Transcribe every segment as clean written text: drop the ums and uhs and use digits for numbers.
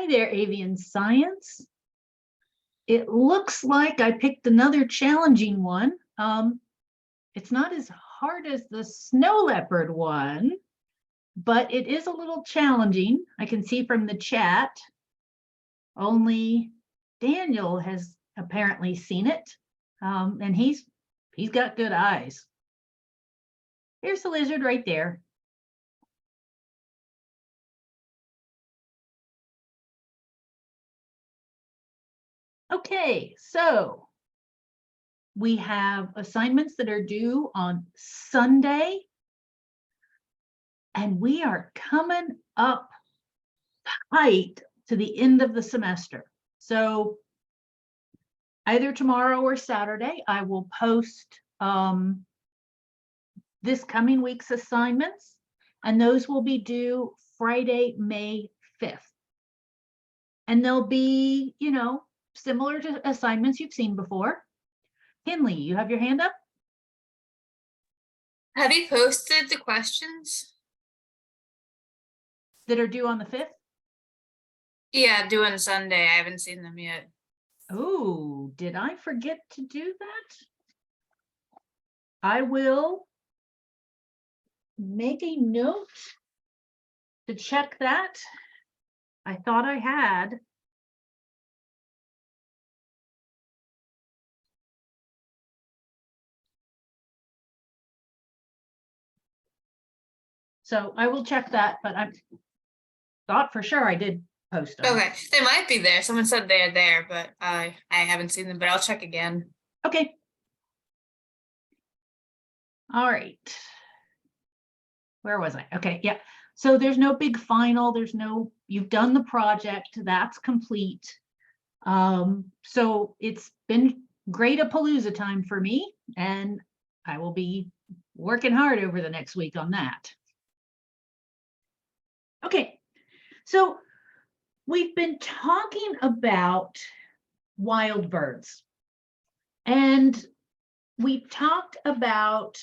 Hi there, Avian Science. It looks like I picked another challenging one. It's not as hard as the snow leopard one, but it is a little challenging. I can see from the chat, only Daniel has apparently seen it, and he's got good eyes. Here's the lizard right there. Okay, so we have assignments that are due on Sunday, and we are coming up tight to the end of the semester. So either tomorrow or Saturday, I will post this coming week's assignments, and those will be due Friday, May 5th. And they'll be, similar to assignments you've seen before. Kinley, you have your hand up? Have you posted the questions that are due on the 5th? Yeah, due on Sunday. I haven't seen them yet. Oh, did I forget to do that? I will make a note to check that. I thought I had. So I will check that, but I thought for sure I did post them. Okay, they might be there. Someone said they're there, but I haven't seen them, but I'll check again. Okay. All right. Where was I? Okay, yeah. So there's no big final. You've done the project. That's complete. So it's been great Palooza time for me, and I will be working hard over the next week on that. Okay, so we've been talking about wild birds, and we've talked about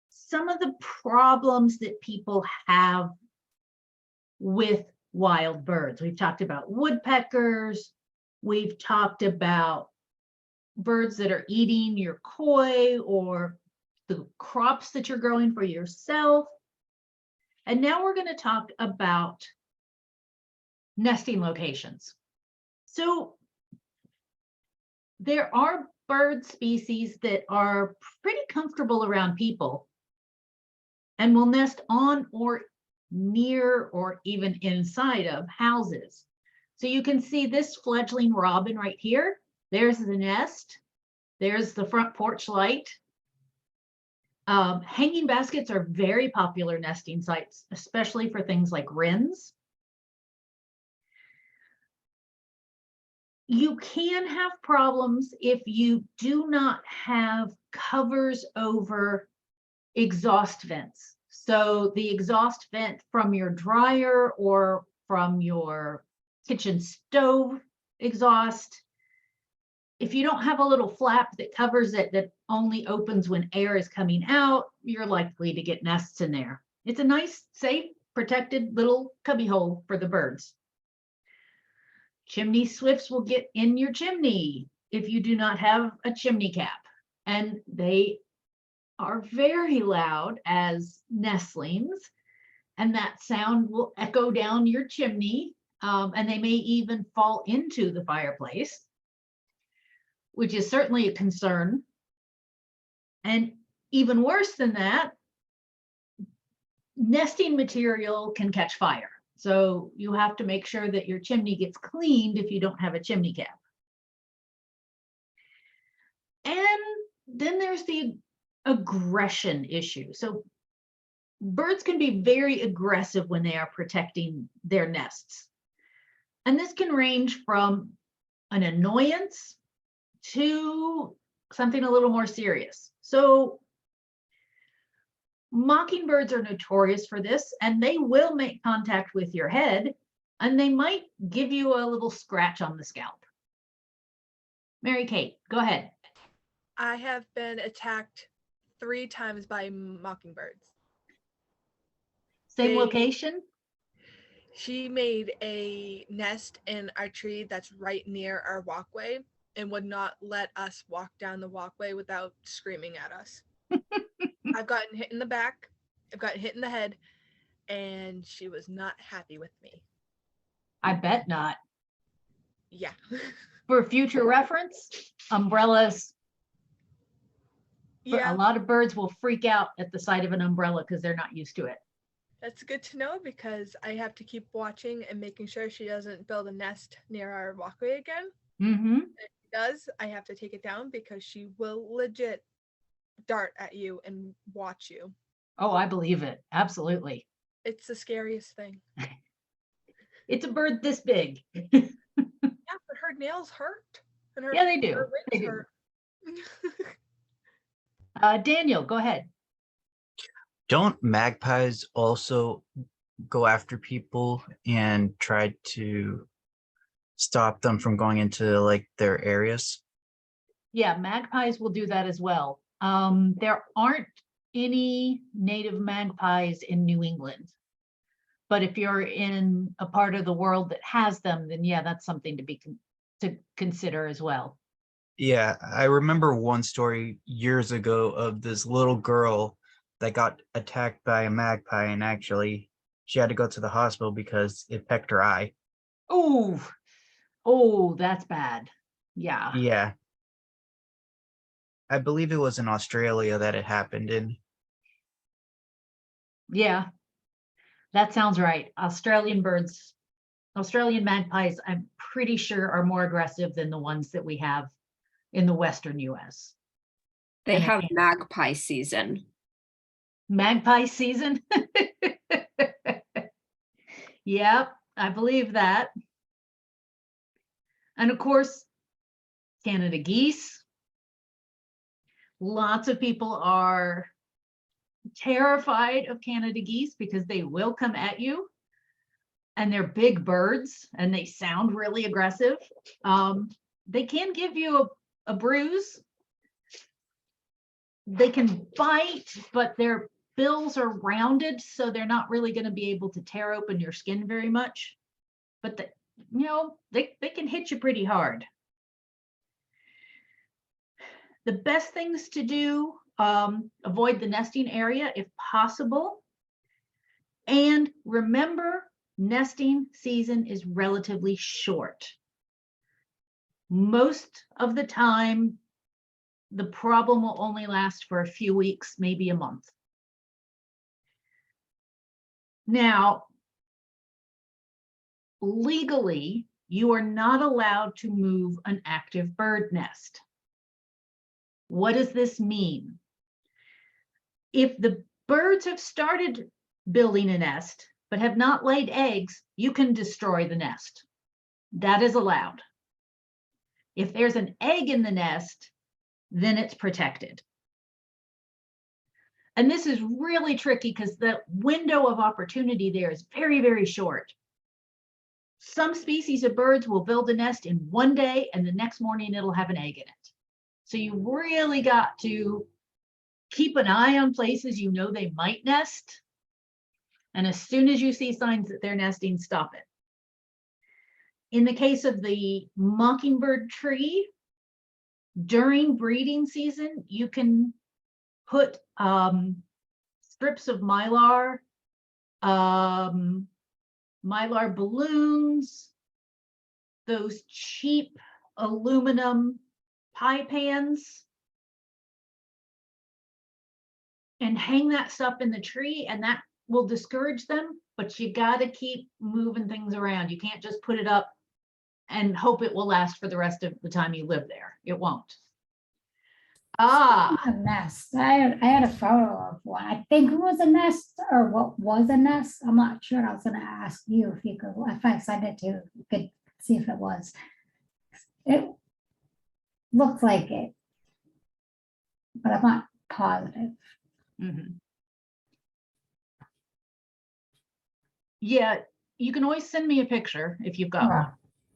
some of the problems that people have with wild birds. We've talked about woodpeckers. We've talked about birds that are eating your koi or the crops that you're growing for yourself. And now we're going to talk about nesting locations. So there are bird species that are pretty comfortable around people and will nest on or near or even inside of houses. So you can see this fledgling robin right here. There's the nest. There's the front porch light. Hanging baskets are very popular nesting sites, especially for things like wrens. You can have problems if you do not have covers over exhaust vents. So the exhaust vent from your dryer or from your kitchen stove exhaust, if you don't have a little flap that covers it that only opens when air is coming out, you're likely to get nests in there. It's a nice, safe, protected little cubby hole for the birds. Chimney swifts will get in your chimney if you do not have a chimney cap, and they are very loud as nestlings, and that sound will echo down your chimney, and they may even fall into the fireplace, which is certainly a concern. And even worse than that, nesting material can catch fire. So you have to make sure that your chimney gets cleaned if you don't have a chimney cap. And then there's the aggression issue. So birds can be very aggressive when they are protecting their nests. And this can range from an annoyance to something a little more serious. So mockingbirds are notorious for this, and they will make contact with your head, and they might give you a little scratch on the scalp. Mary Kate, go ahead. I have been attacked 3 times by mockingbirds. Same location? She made a nest in our tree that's right near our walkway and would not let us walk down the walkway without screaming at us. I've gotten hit in the back, I've gotten hit in the head, and she was not happy with me. I bet not. Yeah. For future reference, umbrellas, a Yeah, lot of birds will freak out at the sight of an umbrella because they're not used to it. that's good to know because I have to keep watching and making sure she doesn't build a nest near our walkway again. Mm-hmm. If she does, I have to take it down because she will legit dart at you and watch you. Oh, I believe it. Absolutely. It's the scariest thing. It's a bird this big. Yeah, but her nails hurt. And her, Yeah, they do. her They ribs do. hurt. Daniel, go ahead. Don't magpies also go after people and try to stop them from going into like their areas? Yeah, magpies will do that as well. There aren't any native magpies in New England. But if you're in a part of the world that has them, then yeah, that's something to consider as well. Yeah, I remember one story years ago of this little girl that got attacked by a magpie, and actually she had to go to the hospital because it pecked her eye. Oh, that's bad. Yeah. Yeah. I believe it was in Australia that it happened in. Yeah, that sounds right. Australian magpies, I'm pretty sure are more aggressive than the ones that we have in the Western US. They And have magpie season. Magpie season? Yep, I believe that. And of course, Canada geese. Lots of people are terrified of Canada geese because they will come at you. And they're big birds and they sound really aggressive. They can give you a bruise. They can bite, but their bills are rounded, so they're not really going to be able to tear open your skin very much. But they can hit you pretty hard. The best things to do, avoid the nesting area if possible. And remember, nesting season is relatively short. Most of the time, the problem will only last for a few weeks, maybe a month. Now, legally, you are not allowed to move an active bird nest. What does this mean? If the birds have started building a nest, but have not laid eggs, you can destroy the nest. That is allowed. If there's an egg in the nest, then it's protected. And this is really tricky because the window of opportunity there is very, very short. Some species of birds will build a nest in one day and the next morning it'll have an egg in it. So you really got to keep an eye on places you know they might nest. And as soon as you see signs that they're nesting, stop it. In the case of the mockingbird tree, during breeding season, you can put strips of mylar, mylar balloons, those cheap aluminum pie pans, and hang that stuff in the tree, and that will discourage them, but you got to keep moving things around. You can't just put it up and hope it will last for the rest of the time you live there. It won't. A nest. I had a photo of one. I think it was a nest or what was a nest. I'm not sure. I was going to ask you if you could, if I sent it to you, you could see if it was. It looked like it, but I'm not positive. Mm-hmm. Yeah, you can always send me a picture if you've got one.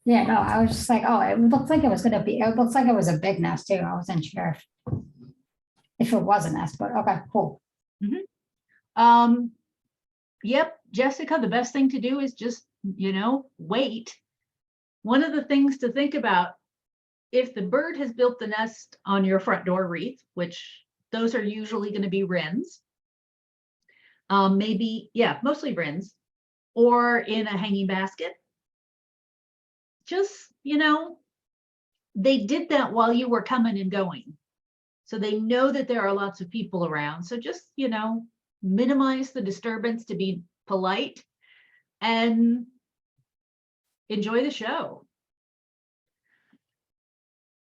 Yeah, no, I was just like, oh, it looks like it was going to be, it looks like it was a big nest too. I wasn't sure if it was a nest, but okay, cool. Mm-hmm. Yep, Jessica, the best thing to do is just wait. One of the things to think about, if the bird has built the nest on your front door wreath, which those are usually going to be wrens, maybe, yeah, mostly wrens, or in a hanging basket, just, they did that while you were coming and going. So they know that there are lots of people around. So just, minimize the disturbance to be polite and enjoy the show.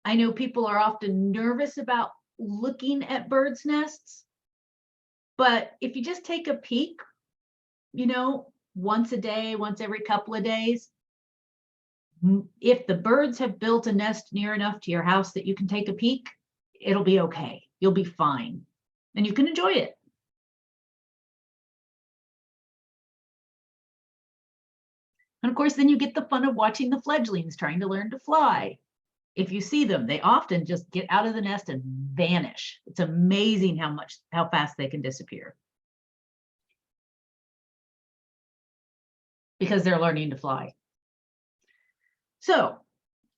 I know people are often nervous about looking at birds' nests, but if you just take a peek, once a day, once every couple of days, if the birds have built a nest near enough to your house that you can take a peek, it'll be okay. You'll be fine. And you can enjoy it. And of course, then you get the fun of watching the fledglings trying to learn to fly. If you see them, they often just get out of the nest and vanish. It's amazing how fast they can disappear. Because they're learning to fly. So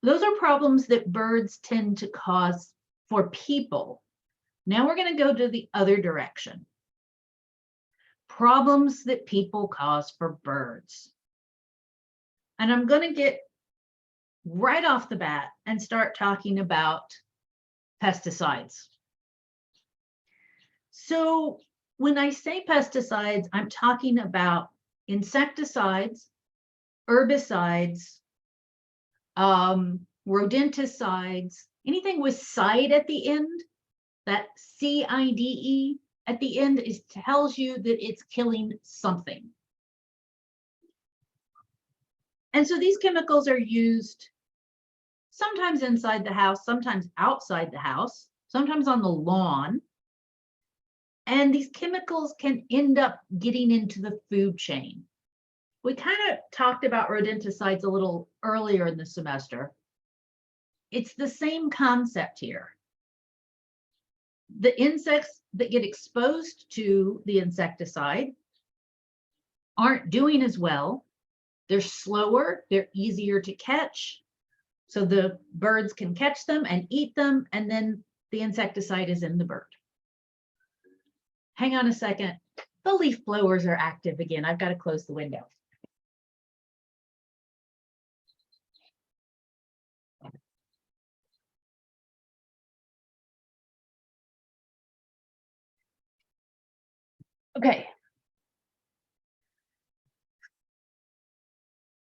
those are problems that birds tend to cause for people. Now we're going to go to the other direction. Problems that people cause for birds. And I'm going to get right off the bat and start talking about pesticides. So when I say pesticides, I'm talking about insecticides, herbicides, rodenticides, anything with "cide" at the end, that CIDE at the end tells you that it's killing something. And so these chemicals are used sometimes inside the house, sometimes outside the house, sometimes on the lawn. And these chemicals can end up getting into the food chain. We kind of talked about rodenticides a little earlier in the semester. It's the same concept here. The insects that get exposed to the insecticide aren't doing as well. They're slower, they're easier to catch. So the birds can catch them and eat them, and then the insecticide is in the bird. Hang on a second. The leaf blowers are active again. I've got to close the window. Okay.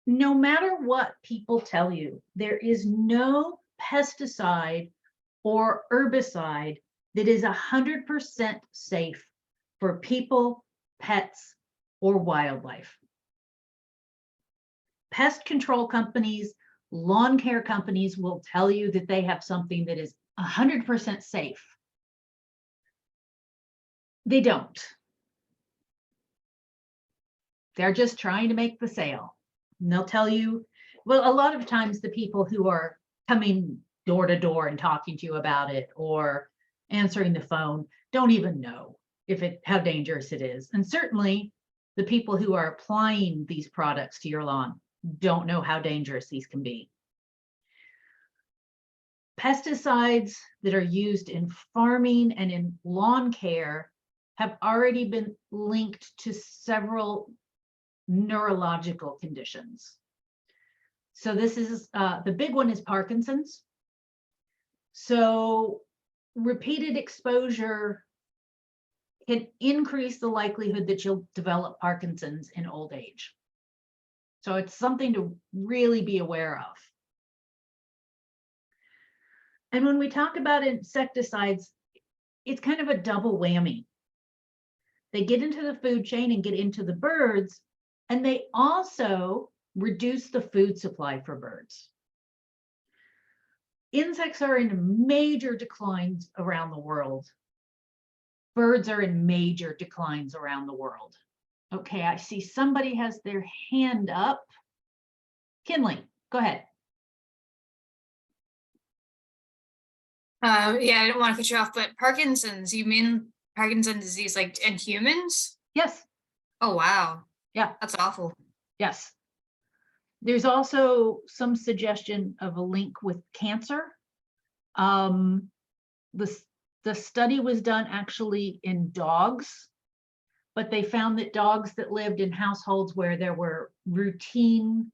No matter what people tell you, there is no pesticide or herbicide that is 100% safe for people, pets, or wildlife. Pest control companies, lawn care companies will tell you that they have something that is 100% safe. They don't. They're just trying to make the sale. And they'll tell you, well, a lot of times the people who are coming door to door and talking to you about it or answering the phone don't even know how dangerous it is. And certainly the people who are applying these products to your lawn don't know how dangerous these can be. Pesticides that are used in farming and in lawn care have already been linked to several neurological conditions. So this is, the big one is Parkinson's. So repeated exposure can increase the likelihood that you'll develop Parkinson's in old age. So it's something to really be aware of. And when we talk about insecticides, it's kind of a double whammy. They get into the food chain and get into the birds, and they also reduce the food supply for birds. Insects are in major declines around the world. Birds are in major declines around the world. Okay, I see somebody has their hand up. Kinley, go ahead. Yeah, I don't want to cut you off, but Parkinson's, you mean Parkinson's disease like in humans? Yes. Oh, wow. Yeah. That's awful. Yes. There's also some suggestion of a link with cancer. The study was done actually in dogs, but they found that dogs that lived in households where there were routine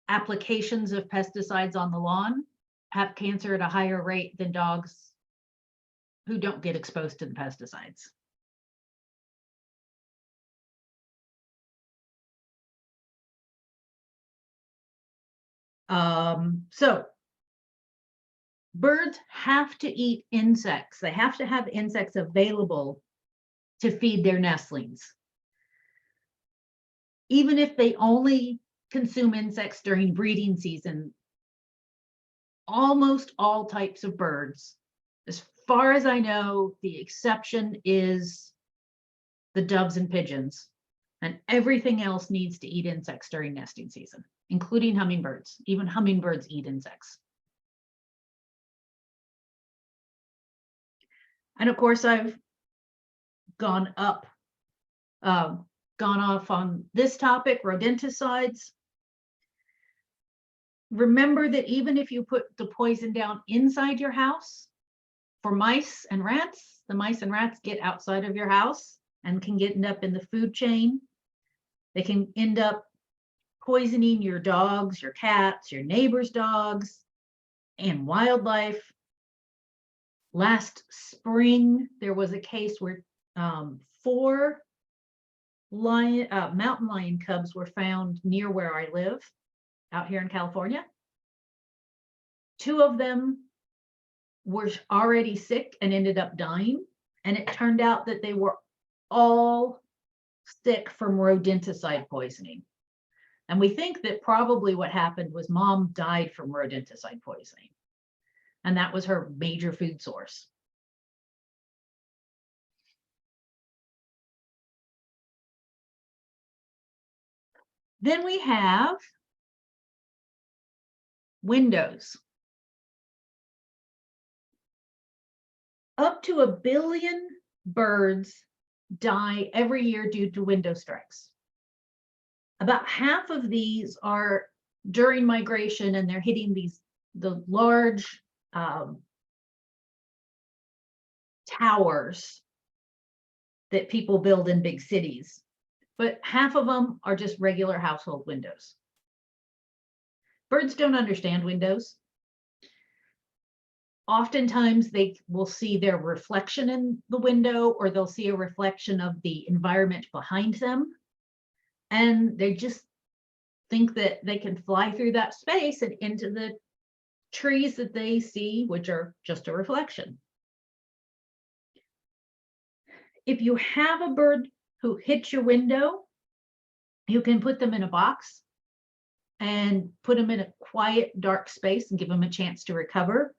applications of pesticides on the lawn have cancer at a higher rate than dogs who don't get exposed to the pesticides. So birds have to eat insects. They have to have insects available to feed their nestlings. Even if they only consume insects during breeding season, almost all types of birds, as far as I know, the exception is the doves and pigeons, and everything else needs to eat insects during nesting season, including hummingbirds. Even hummingbirds eat insects. And of course, I've gone off on this topic, rodenticides. Remember that even if you put the poison down inside your house, for mice and rats, the mice and rats get outside of your house and can end up in the food chain. They can end up poisoning your dogs, your cats, your neighbors' dogs, and wildlife. Last spring, there was a case where 4 mountain lion cubs were found near where I live, out here in California. 2 of them were already sick and ended up dying. And it turned out that they were all sick from rodenticide poisoning. And we think that probably what happened was mom died from rodenticide poisoning. And that was her major food source. Then we have windows. Up to 1 billion birds die every year due to window strikes. About half of these are during migration, and they're hitting the large towers that people build in big cities. But half of them are just regular household windows. Birds don't understand windows. Oftentimes they will see their reflection in the window, or they'll see a reflection of the environment behind them. And they just think that they can fly through that space and into the trees that they see, which are just a reflection. If you have a bird who hits your window, you can put them in a box and put them in a quiet, dark space and give them a chance to recover.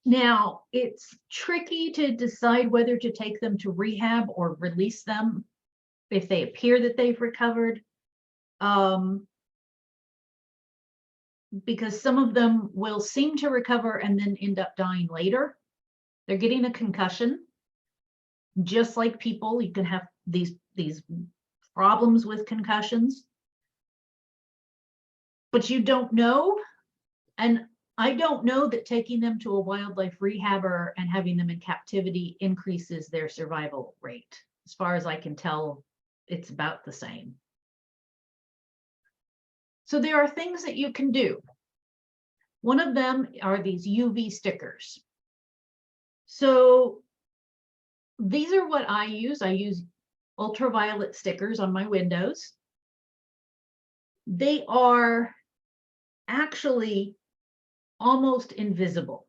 Now, it's tricky to decide whether to take them to rehab or release them if they appear that they've recovered, because some of them will seem to recover and then end up dying later. They're getting a concussion. Just like people, you can have these problems with concussions, but you don't know. And I don't know that taking them to a wildlife rehabber and having them in captivity increases their survival rate. As far as I can tell, it's about the same. So there are things that you can do. One of them are these UV stickers. So these are what I use. I use ultraviolet stickers on my windows. They are actually almost invisible.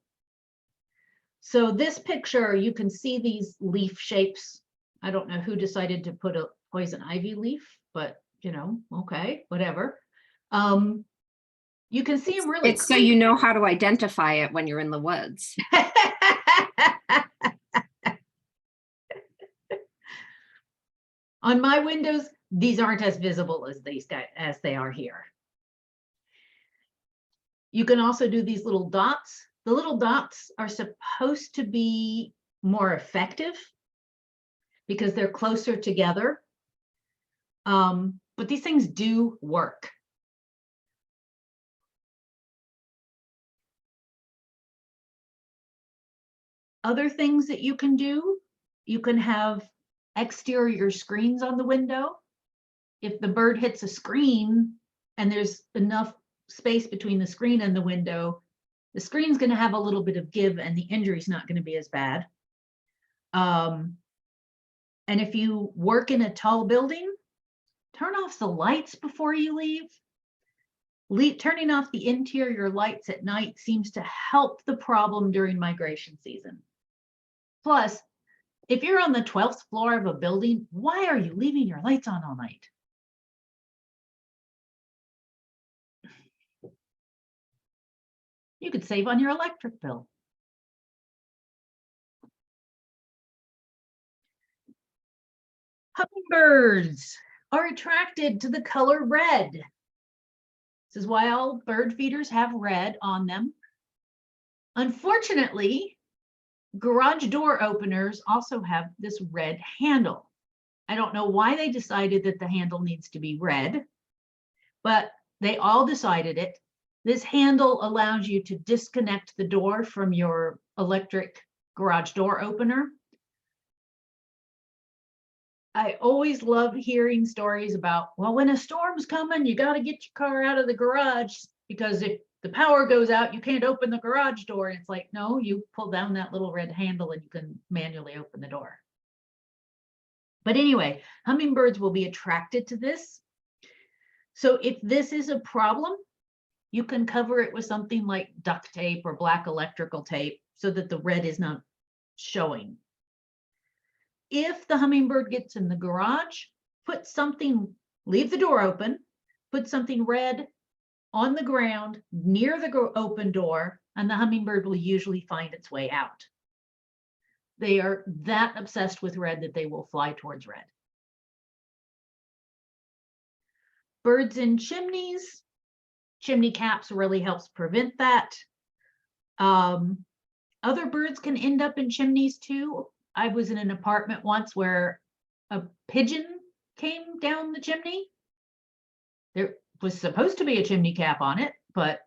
So this picture, you can see these leaf shapes. I don't know who decided to put a poison ivy leaf, but you know, okay, whatever. You can see them really It's so you know how to identify it when you're in the woods. On my windows, these aren't as visible as these guys as they are here. You can also do these little dots. The little dots are supposed to be more effective because they're closer together. But these things do work. Other things that you can do, you can have exterior screens on the window. If the bird hits a screen and there's enough space between the screen and the window, the screen's going to have a little bit of give and the injury's not going to be as bad. And if you work in a tall building, turn off the lights before you leave. Turning off the interior lights at night seems to help the problem during migration season. Plus, if you're on the 12th floor of a building, why are you leaving your lights on all night? You could save on your electric bill. Hummingbirds are attracted to the color red. This is why all bird feeders have red on them. Unfortunately, garage door openers also have this red handle. I don't know why they decided that the handle needs to be red, but they all decided it. This handle allows you to disconnect the door from your electric garage door opener. I always love hearing stories about, well, when a storm's coming, you got to get your car out of the garage because if the power goes out, you can't open the garage door. And it's like, no, you pull down that little red handle and you can manually open the door. But anyway, hummingbirds will be attracted to this. So if this is a problem, you can cover it with something like duct tape or black electrical tape so that the red is not showing. If the hummingbird gets in the garage, leave the door open, put something red on the ground near the open door, and the hummingbird will usually find its way out. They are that obsessed with red that they will fly towards red. Birds in chimneys, chimney caps really helps prevent that. Other birds can end up in chimneys too. I was in an apartment once where a pigeon came down the chimney. There was supposed to be a chimney cap on it, but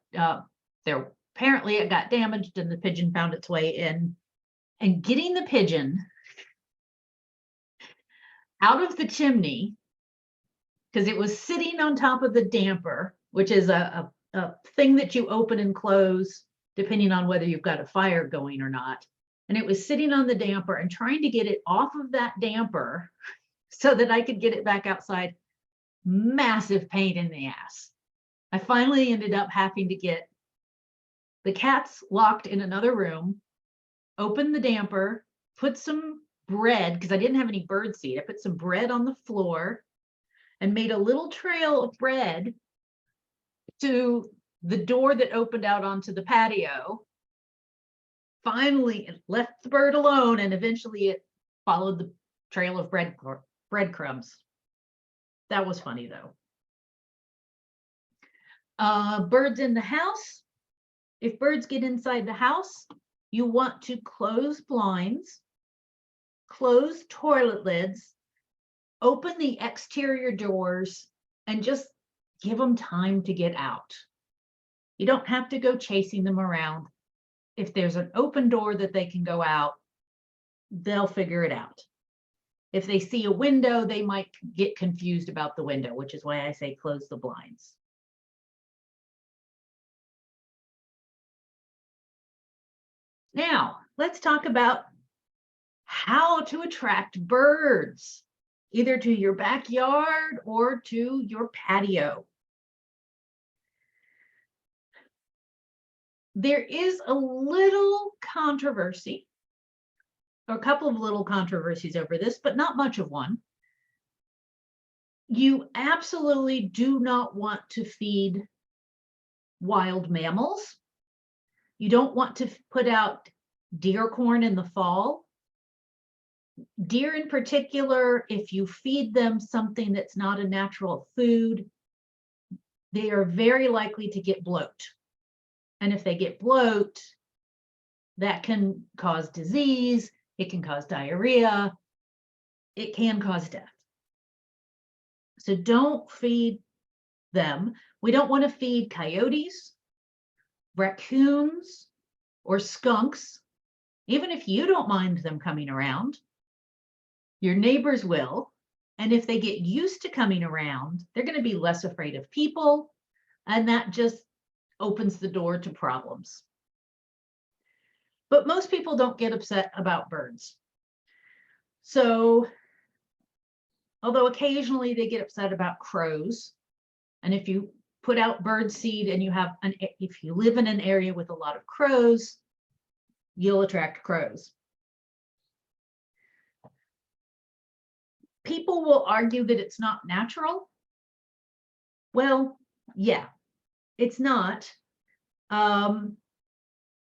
apparently it got damaged and the pigeon found its way in. And getting the pigeon out of the chimney, because it was sitting on top of the damper, which is a thing that you open and close depending on whether you've got a fire going or not. And it was sitting on the damper, and trying to get it off of that damper so that I could get it back outside, massive pain in the ass. I finally ended up having to get the cats locked in another room, open the damper, put some bread, because I didn't have any bird seed. I put some bread on the floor and made a little trail of bread to the door that opened out onto the patio. Finally, it left the bird alone, and eventually it followed the trail of breadcrumbs. That was funny, though. Birds in the house. If birds get inside the house, you want to close blinds, close toilet lids, open the exterior doors, and just give them time to get out. You don't have to go chasing them around. If there's an open door that they can go out, they'll figure it out. If they see a window, they might get confused about the window, which is why I say close the blinds. Now, let's talk about how to attract birds, either to your backyard or to your patio. There is a little controversy, or a couple of little controversies over this, but not much of one. You absolutely do not want to feed wild mammals. You don't want to put out deer corn in the fall. Deer in particular, if you feed them something that's not a natural food, they are very likely to get bloat. And if they get bloat, that can cause disease, it can cause diarrhea, it can cause death. So don't feed them. We don't want to feed coyotes, raccoons, or skunks. Even if you don't mind them coming around, your neighbors will. And if they get used to coming around, they're going to be less afraid of people. And that just opens the door to problems. But most people don't get upset about birds. So, although occasionally they get upset about crows, and if you put out bird seed and if you live in an area with a lot of crows, you'll attract crows. People will argue that it's not natural. Well, yeah, it's not.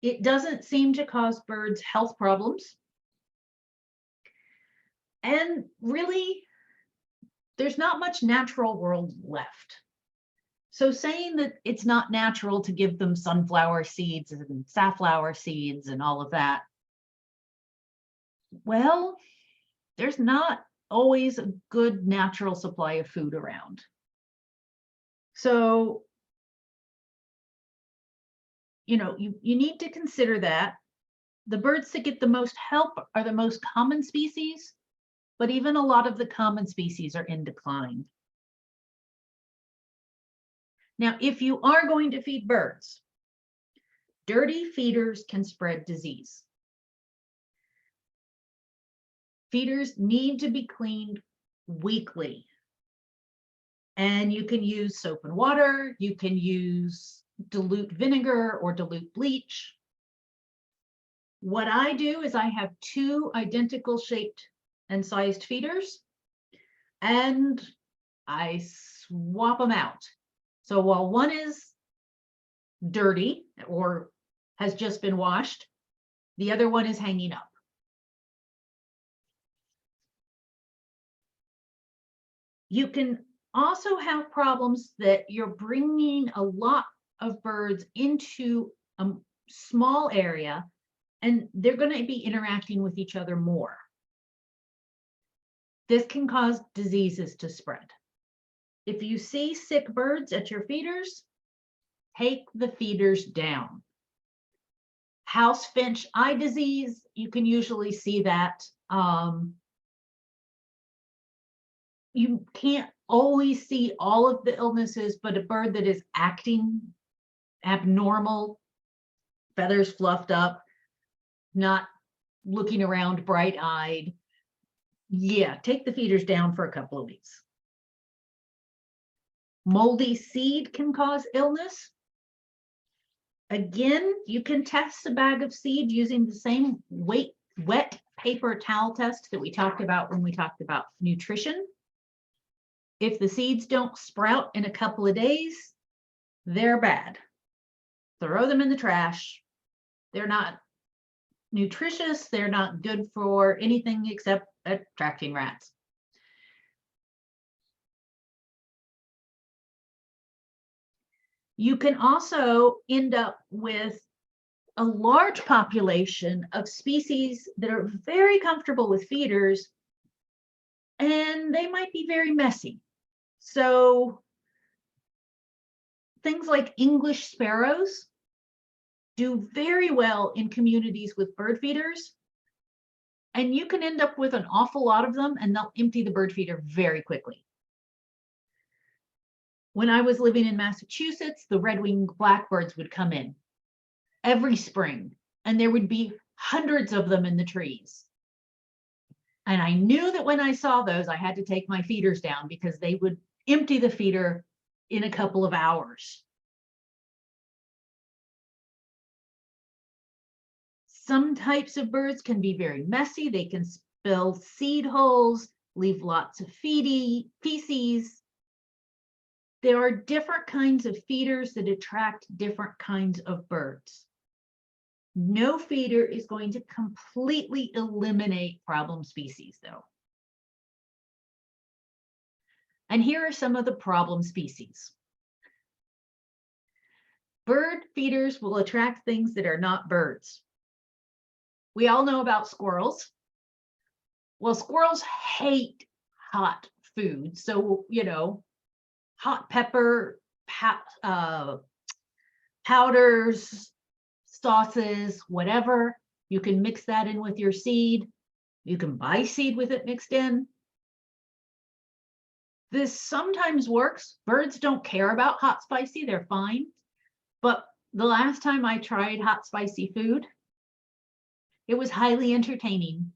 It doesn't seem to cause birds health problems. And really, there's not much natural world left. So saying that it's not natural to give them sunflower seeds and safflower seeds and all of that, well, there's not always a good natural supply of food around. So, you need to consider that. The birds that get the most help are the most common species, but even a lot of the common species are in decline. Now, if you are going to feed birds, dirty feeders can spread disease. Feeders need to be cleaned weekly. And you can use soap and water, you can use dilute vinegar or dilute bleach. What I do is I have 2 identical shaped and sized feeders, and I swap them out. So while one is dirty or has just been washed, the other one is hanging up. You can also have problems that you're bringing a lot of birds into a small area, and they're going to be interacting with each other more. This can cause diseases to spread. If you see sick birds at your feeders, take the feeders down. House finch eye disease, you can usually see that. You can't always see all of the illnesses, but a bird that is acting abnormal, feathers fluffed up, not looking around bright-eyed, yeah, take the feeders down for a couple of weeks. Moldy seed can cause illness. Again, you can test a bag of seed using the same wet paper towel test that we talked about when we talked about nutrition. If the seeds don't sprout in a couple of days, they're bad. Throw them in the trash. They're not nutritious. They're not good for anything except attracting rats. You can also end up with a large population of species that are very comfortable with feeders, and they might be very messy. So things like English sparrows do very well in communities with bird feeders, and you can end up with an awful lot of them, and they'll empty the bird feeder very quickly. When I was living in Massachusetts, the red-winged blackbirds would come in every spring, and there would be hundreds of them in the trees. And I knew that when I saw those, I had to take my feeders down because they would empty the feeder in a couple of hours. Some types of birds can be very messy. They can spill seed holes, leave lots of feces. There are different kinds of feeders that attract different kinds of birds. No feeder is going to completely eliminate problem species, though. And here are some of the problem species. Bird feeders will attract things that are not birds. We all know about squirrels. Well, squirrels hate hot, food. So, hot pepper, powders, sauces, whatever. You can mix that in with your seed. You can buy seed with it mixed in. This sometimes works. Birds don't care about hot spicy, they're fine. But the last time I tried hot spicy food, it was highly entertaining.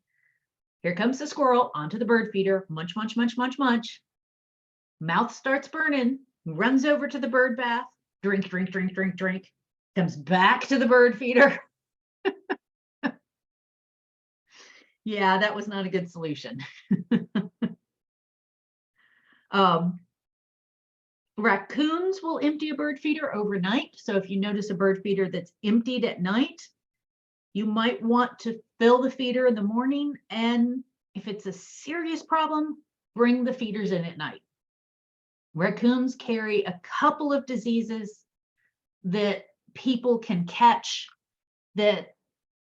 Here comes the squirrel onto the bird feeder, munch, munch, munch, munch, munch. Mouth starts burning, runs over to the bird bath, drink, drink, drink, drink, drink, comes back to the bird feeder. Yeah, that was not a good solution. Raccoons will empty a bird feeder overnight. So if you notice a bird feeder that's emptied at night, you might want to fill the feeder in the morning. And if it's a serious problem, bring the feeders in at night. Raccoons carry a couple of diseases that people can catch that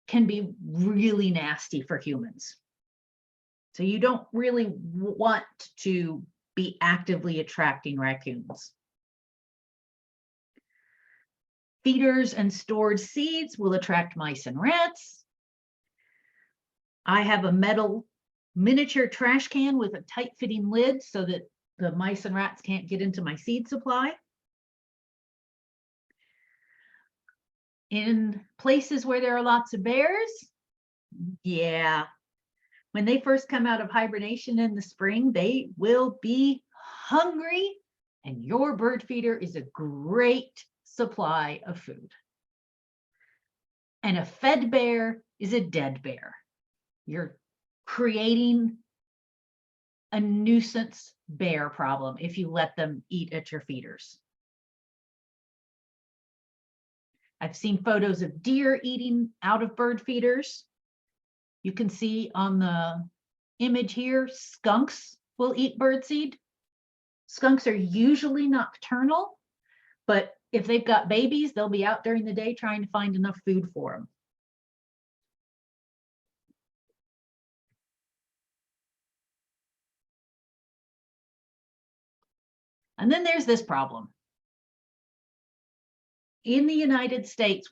can be really nasty for humans. So you don't really want to be actively attracting raccoons. Feeders and stored seeds will attract mice and rats. I have a metal miniature trash can with a tight-fitting lid so that the mice and rats can't get into my seed supply. In places where there are lots of bears, yeah, when they first come out of hibernation in the spring, they will be hungry, and your bird feeder is a great supply of food. And a fed bear is a dead bear. You're creating a nuisance bear problem if you let them eat at your feeders. I've seen photos of deer eating out of bird feeders. You can see on the image here, skunks will eat birdseed. Skunks are usually nocturnal, but if they've got babies, they'll be out during the day trying to find enough food for them. And then there's this problem. In the United States,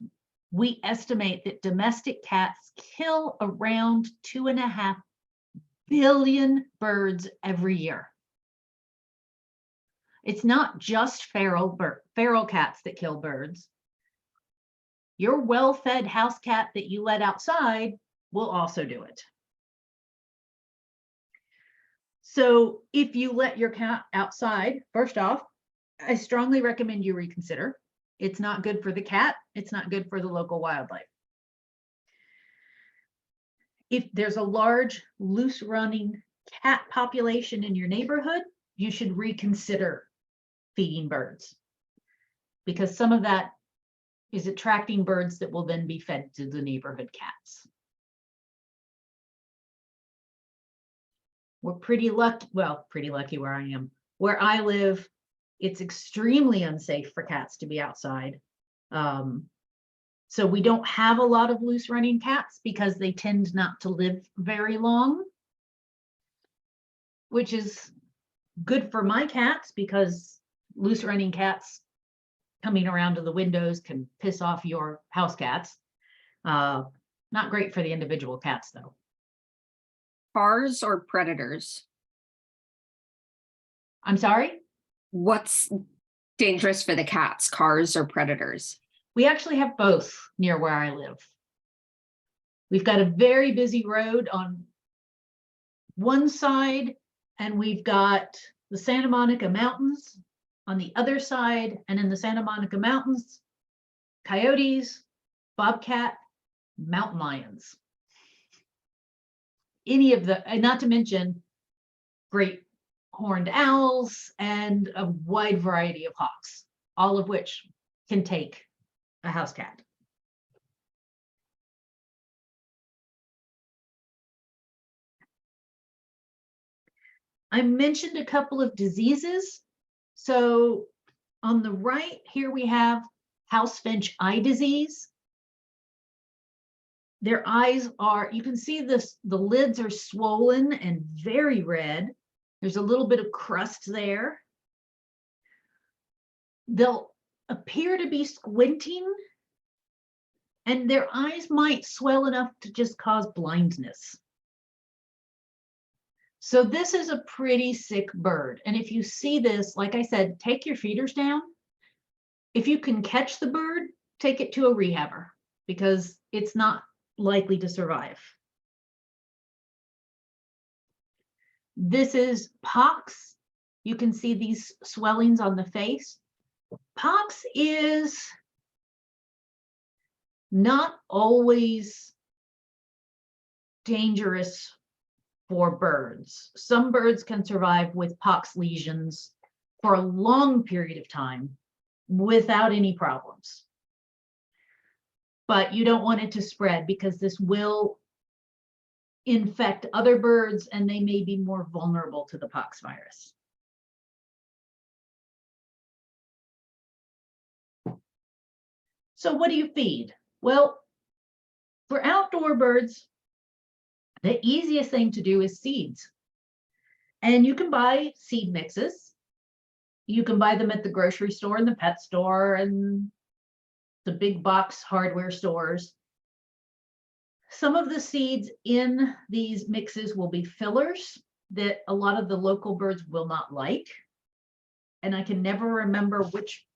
we estimate that domestic cats kill around 2.5 billion birds every year. It's not just feral cats that kill birds. Your well-fed house cat that you let outside will also do it. So if you let your cat outside, first off, I strongly recommend you reconsider. It's not good for the cat. It's not good for the local wildlife. If there's a large, loose running cat population in your neighborhood, you should reconsider feeding birds, because some of that is attracting birds that will then be fed to the neighborhood cats. We're pretty lucky, well, pretty lucky where I am. Where I live, it's extremely unsafe for cats to be outside. So we don't have a lot of loose running cats because they tend not to live very long, which is good for my cats because loose running cats coming around to the windows can piss off your house cats. Not great for the individual cats though. Cars or predators? I'm sorry? What's dangerous for the cats, cars or predators? We actually have both near where I live. We've got a very busy road on one side, and we've got the Santa Monica Mountains on the other side. And in the Santa Monica Mountains, coyotes, bobcat, mountain lions. Any of the, and not to mention great horned owls and a wide variety of hawks, all of which can take a house cat. I mentioned a couple of diseases. So on the right here we have house finch eye disease. Their eyes are, you can see this, the lids are swollen and very red. There's a little bit of crust there. They'll appear to be squinting, and their eyes might swell enough to just cause blindness. So this is a pretty sick bird. And if you see this, like I said, take your feeders down. If you can catch the bird, take it to a rehabber because it's not likely to survive. This is pox. You can see these swellings on the face. Pox is not always dangerous for birds. Some birds can survive with pox lesions for a long period of time without any problems. But you don't want it to spread because this will infect other birds and they may be more vulnerable to the pox virus. So what do you feed? Well, for outdoor birds, the easiest thing to do is seeds. And you can buy seed mixes. You can buy them at the grocery store and the pet store and the big box hardware stores. Some of the seeds in these mixes will be fillers that a lot of the local birds will not like. And I can never remember which.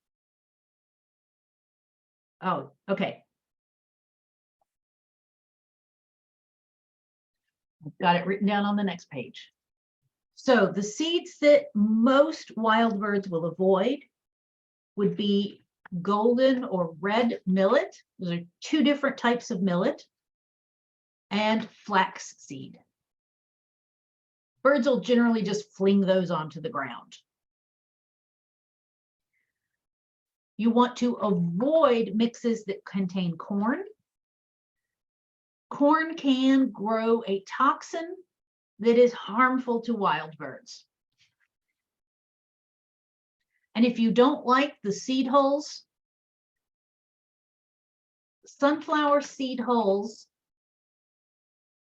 Oh, okay. I've got it written down on the next page. So the seeds that most wild birds will avoid would be golden or red millet. Those are two different types of millet. And flax seed. Birds will generally just fling those onto the ground. You want to avoid mixes that contain corn. Corn can grow a toxin that is harmful to wild birds. And if you don't like the seed holes, sunflower seed holes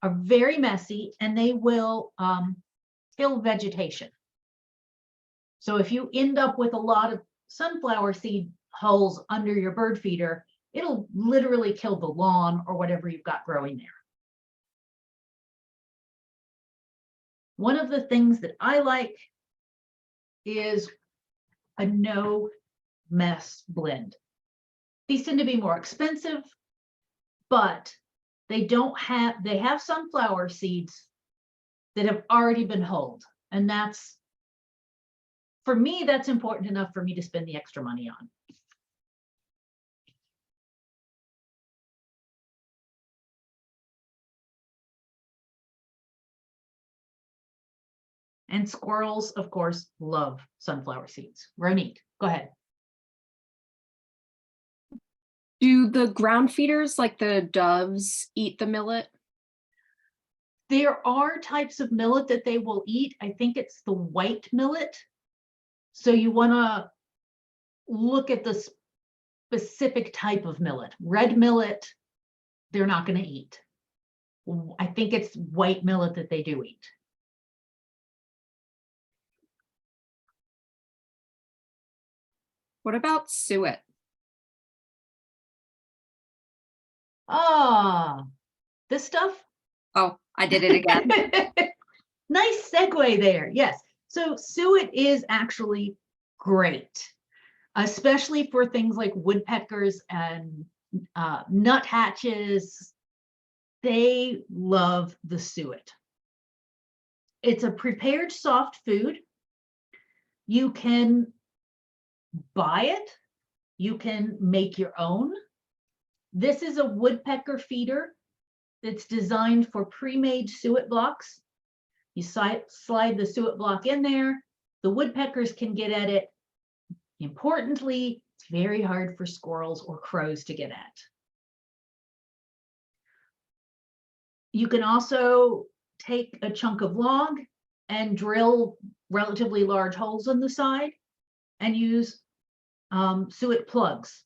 are very messy and they will kill vegetation. So if you end up with a lot of sunflower seed holes under your bird feeder, it'll literally kill the lawn or whatever you've got growing there. One of the things that I like is a no mess blend. These tend to be more expensive, but they have sunflower seeds that have already been hulled. And that's, for me, that's important enough for me to spend the extra money on. And squirrels, of course, love sunflower seeds. Ronit, go ahead. Do the ground feeders, like the doves, eat the millet? There are types of millet that they will eat. I think it's the white millet. So you want to look at the specific type of millet. Red millet, they're not going to eat. I think it's white millet that they do eat. What about suet? Ah, this stuff? Oh, I did it again. Nice segue there. Yes. So suet is actually great, especially for things like woodpeckers and nuthatches. They love the suet. It's a prepared soft food. You can buy it. You can make your own. This is a woodpecker feeder that's designed for pre-made suet blocks. You slide the suet block in there. The woodpeckers can get at it. Importantly, it's very hard for squirrels or crows to get at. You can also take a chunk of log and drill relatively large holes on the side and use suet plugs.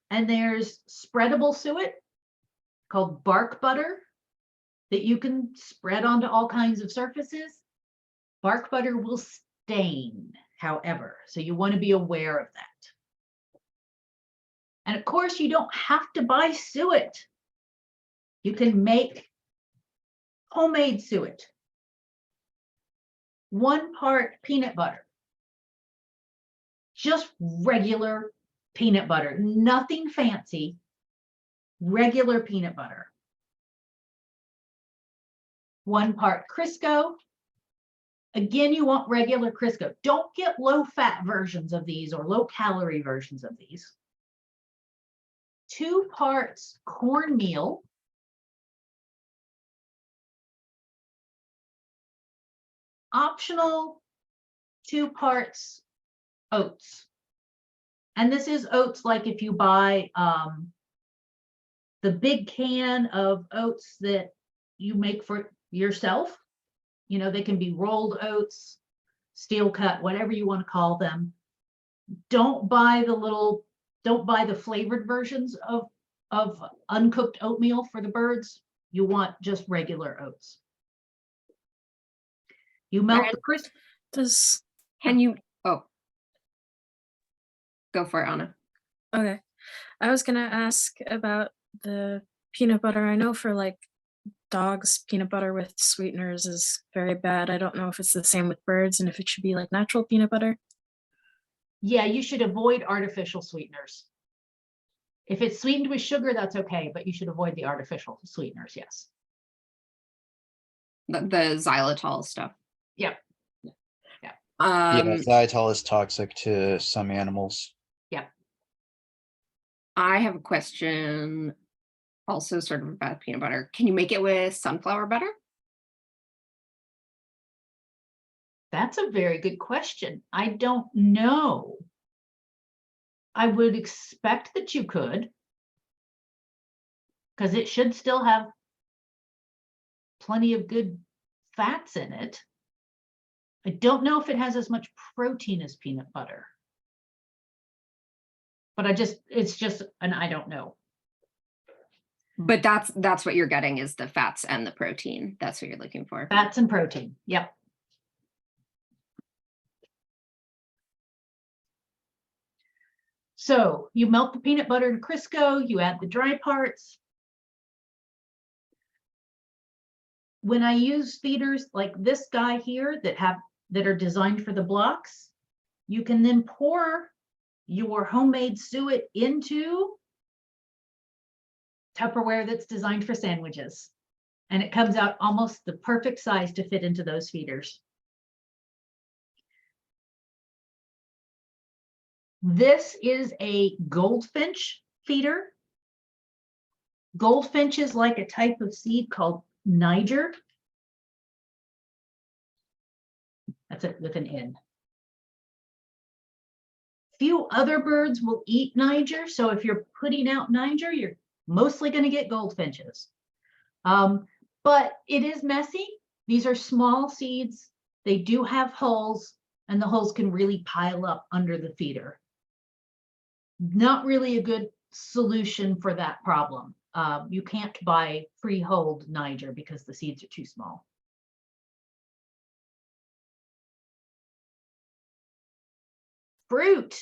And there's spreadable suet called bark butter that you can spread onto all kinds of surfaces. Bark butter will stain, however, so you want to be aware of that. And of course, you don't have to buy suet. You can make homemade suet. 1 part peanut butter. Just regular peanut butter, nothing fancy, regular peanut butter. 1 part Crisco. Again, you want regular Crisco. Don't get low-fat versions of these or low-calorie versions of these. 2 parts cornmeal. Optional, 2 parts oats. And this is oats like if you buy the big can of oats that you make for yourself. You know, they can be rolled oats, steel cut, whatever you want to call them. Don't buy the flavored versions of uncooked oatmeal for the birds. You want just regular oats. You melt Right. the crisp. Can you, oh. Go for it, Anna. Okay. I was gonna ask about the peanut butter. I know for like dogs, peanut butter with sweeteners is very bad. I don't know if it's the same with birds and if it should be like natural peanut butter. Yeah, you should avoid artificial sweeteners. If it's sweetened with sugar, that's okay, but you should avoid the artificial sweeteners, yes. The xylitol stuff. Yep. Yeah, Um, xylitol is toxic to some animals. I have a question also sort of about peanut butter. Can you make it with sunflower butter? That's a very good question. I don't know. I would expect that you could, because it should still have plenty of good fats in it. I don't know if it has as much protein as peanut butter. But it's just an I don't know. But that's what you're getting is the fats and the protein. That's what you're looking for. Fats and protein, yep. So you melt the peanut butter to Crisco, you add the dry parts. When I use feeders like this guy here that are designed for the blocks, you can then pour your homemade suet into Tupperware that's designed for sandwiches. And it comes out almost the perfect size to fit into those feeders. This is a goldfinch feeder. Goldfinch is like a type of seed called Niger. That's it with an N. Few other birds will eat Niger. So if you're putting out Niger, you're mostly going to get goldfinches. But it is messy. These are small seeds. They do have holes, and the holes can really pile up under the feeder. Not really a good solution for that problem. You can't buy freehold Niger because the seeds are too small. Fruit.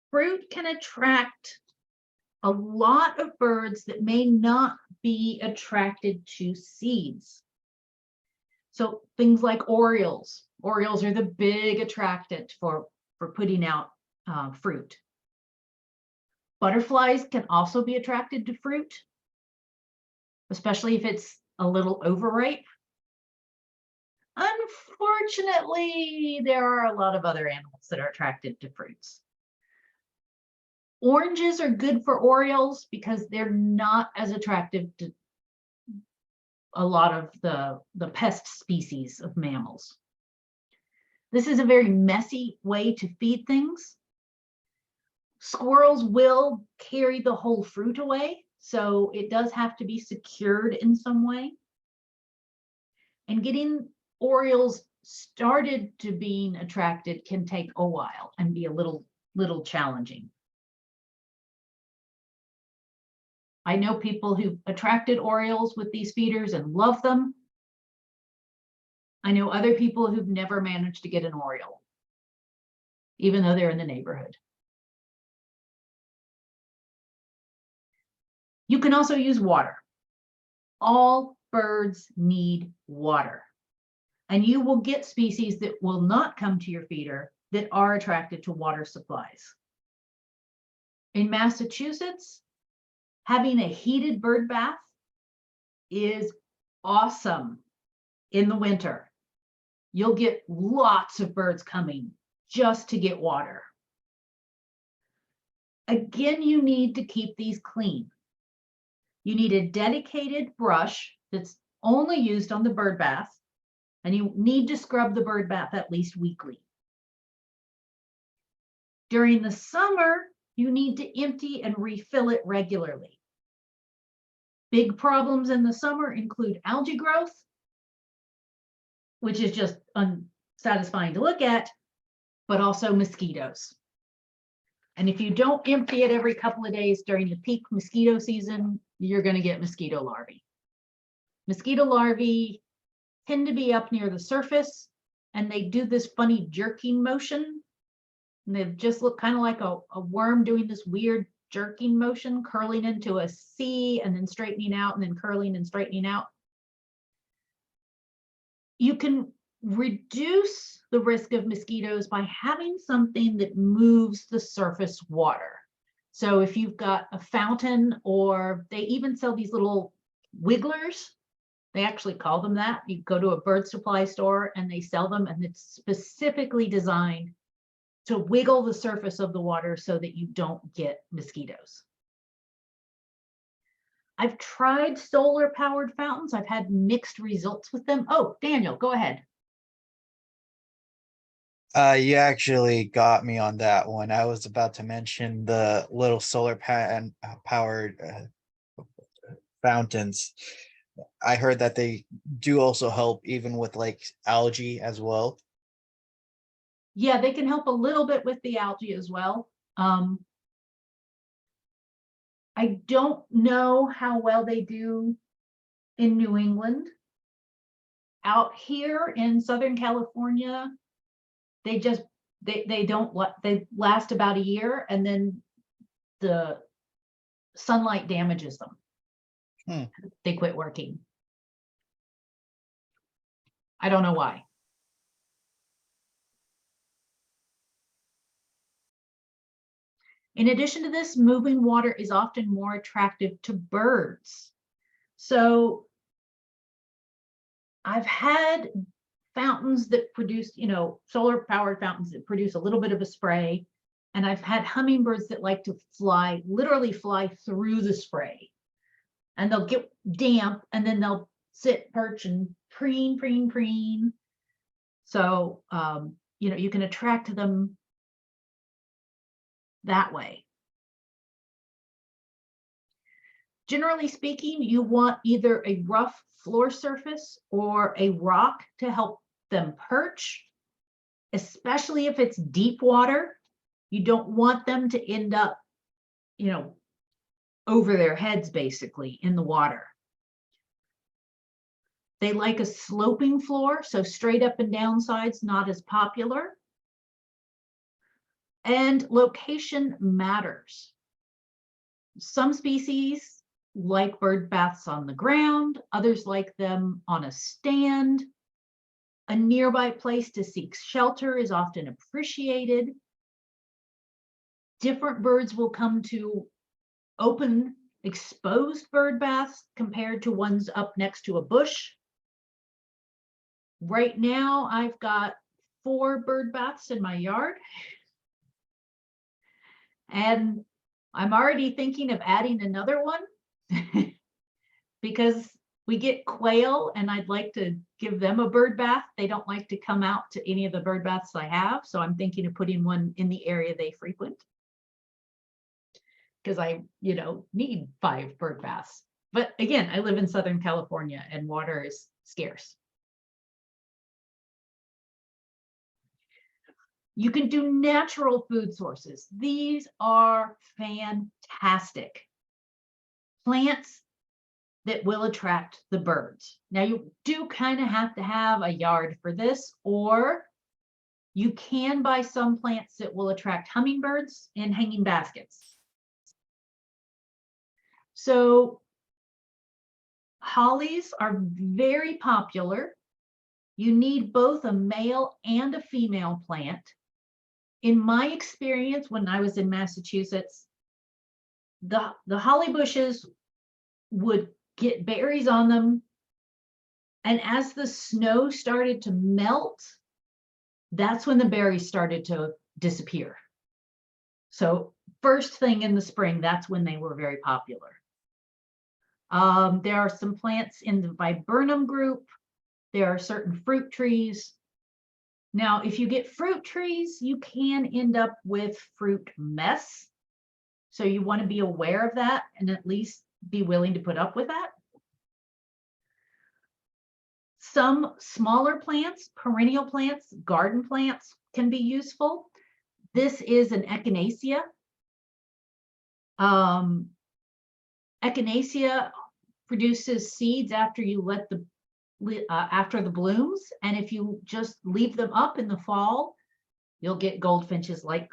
Fruit can attract a lot of birds that may not be attracted to seeds. So things like orioles. Orioles are the big attractant for putting out fruit. Butterflies can also be attracted to fruit, especially if it's a little overripe. Unfortunately, there are a lot of other animals that are attracted to fruits. Oranges are good for orioles because they're not as attractive to a lot of the pest species of mammals. This is a very messy way to feed things. Squirrels will carry the whole fruit away, so it does have to be secured in some way. And getting orioles started to being attracted can take a while and be a little challenging. I know people who attracted orioles with these feeders and love them. I know other people who've never managed to get an oriole, even though they're in the neighborhood. You can also use water. All birds need water. And you will get species that will not come to your feeder that are attracted to water supplies. In Massachusetts, having a heated bird bath is awesome in the winter. You'll get lots of birds coming just to get water. Again, you need to keep these clean. You need a dedicated brush that's only used on the bird bath, and you need to scrub the bird bath at least weekly. During the summer, you need to empty and refill it regularly. Big problems in the summer include algae growth, which is just unsatisfying to look at, but also mosquitoes. And if you don't empty it every couple of days during the peak mosquito season, you're going to get mosquito larvae. Mosquito larvae tend to be up near the surface, and they do this funny jerking motion. And they just look kind of like a worm doing this weird jerking motion, curling into a C and then straightening out and then curling and straightening out. You can reduce the risk of mosquitoes by having something that moves the surface water. So if you've got a fountain, or they even sell these little wigglers, they actually call them that. You go to a bird supply store and they sell them, and it's specifically designed to wiggle the surface of the water so that you don't get mosquitoes. I've tried solar powered fountains. I've had mixed results with them. Oh, Daniel, go ahead. You actually got me on that one. I was about to mention the little solar powered fountains. I heard that they do also help even with like algae as well. Yeah, they can help a little bit with the algae as well. I don't know how well they do in New England. Out here in Southern California, they last about a year, and then the sunlight damages them. They quit working. I don't know why. In addition to this, moving water is often more attractive to birds. So I've had fountains that produce, solar powered fountains that produce a little bit of a spray. And I've had hummingbirds that like to literally fly through the spray. And they'll get damp, and then they'll sit, perch, and preen, preen, preen. So, you can attract them that way. Generally speaking, you want either a rough floor surface or a rock to help them perch, especially if it's deep water. You don't want them to end up, over their heads, basically, in the water. They like a sloping floor, so straight up and down sides, not as popular. And location matters. Some species like bird baths on the ground, others like them on a stand. A nearby place to seek shelter is often appreciated. Different birds will come to open, exposed bird baths compared to ones up next to a bush. Right now, I've got 4 bird baths in my yard. And I'm already thinking of adding another one because we get quail, and I'd like to give them a bird bath. They don't like to come out to any of the bird baths I have. So I'm thinking of putting one in the area they frequent, because I, need 5 bird baths. But again, I live in Southern California and water is scarce. You can do natural food sources. These are fantastic. Plants that will attract the birds. Now you do kind of have to have a yard for this, or you can buy some plants that will attract hummingbirds in hanging baskets. So hollies are very popular. You need both a male and a female plant. In my experience, when I was in Massachusetts, the holly bushes would get berries on them. And as the snow started to melt, that's when the berries started to disappear. So first thing in the spring, that's when they were very popular. There are some plants in the viburnum group. There are certain fruit trees. Now, if you get fruit trees, you can end up with fruit mess. So you want to be aware of that and at least be willing to put up with that. Some smaller plants, perennial plants, garden plants can be useful. This is an echinacea. Echinacea produces seeds after you let the after the blooms, and if you just leave them up in the fall, you'll get goldfinches like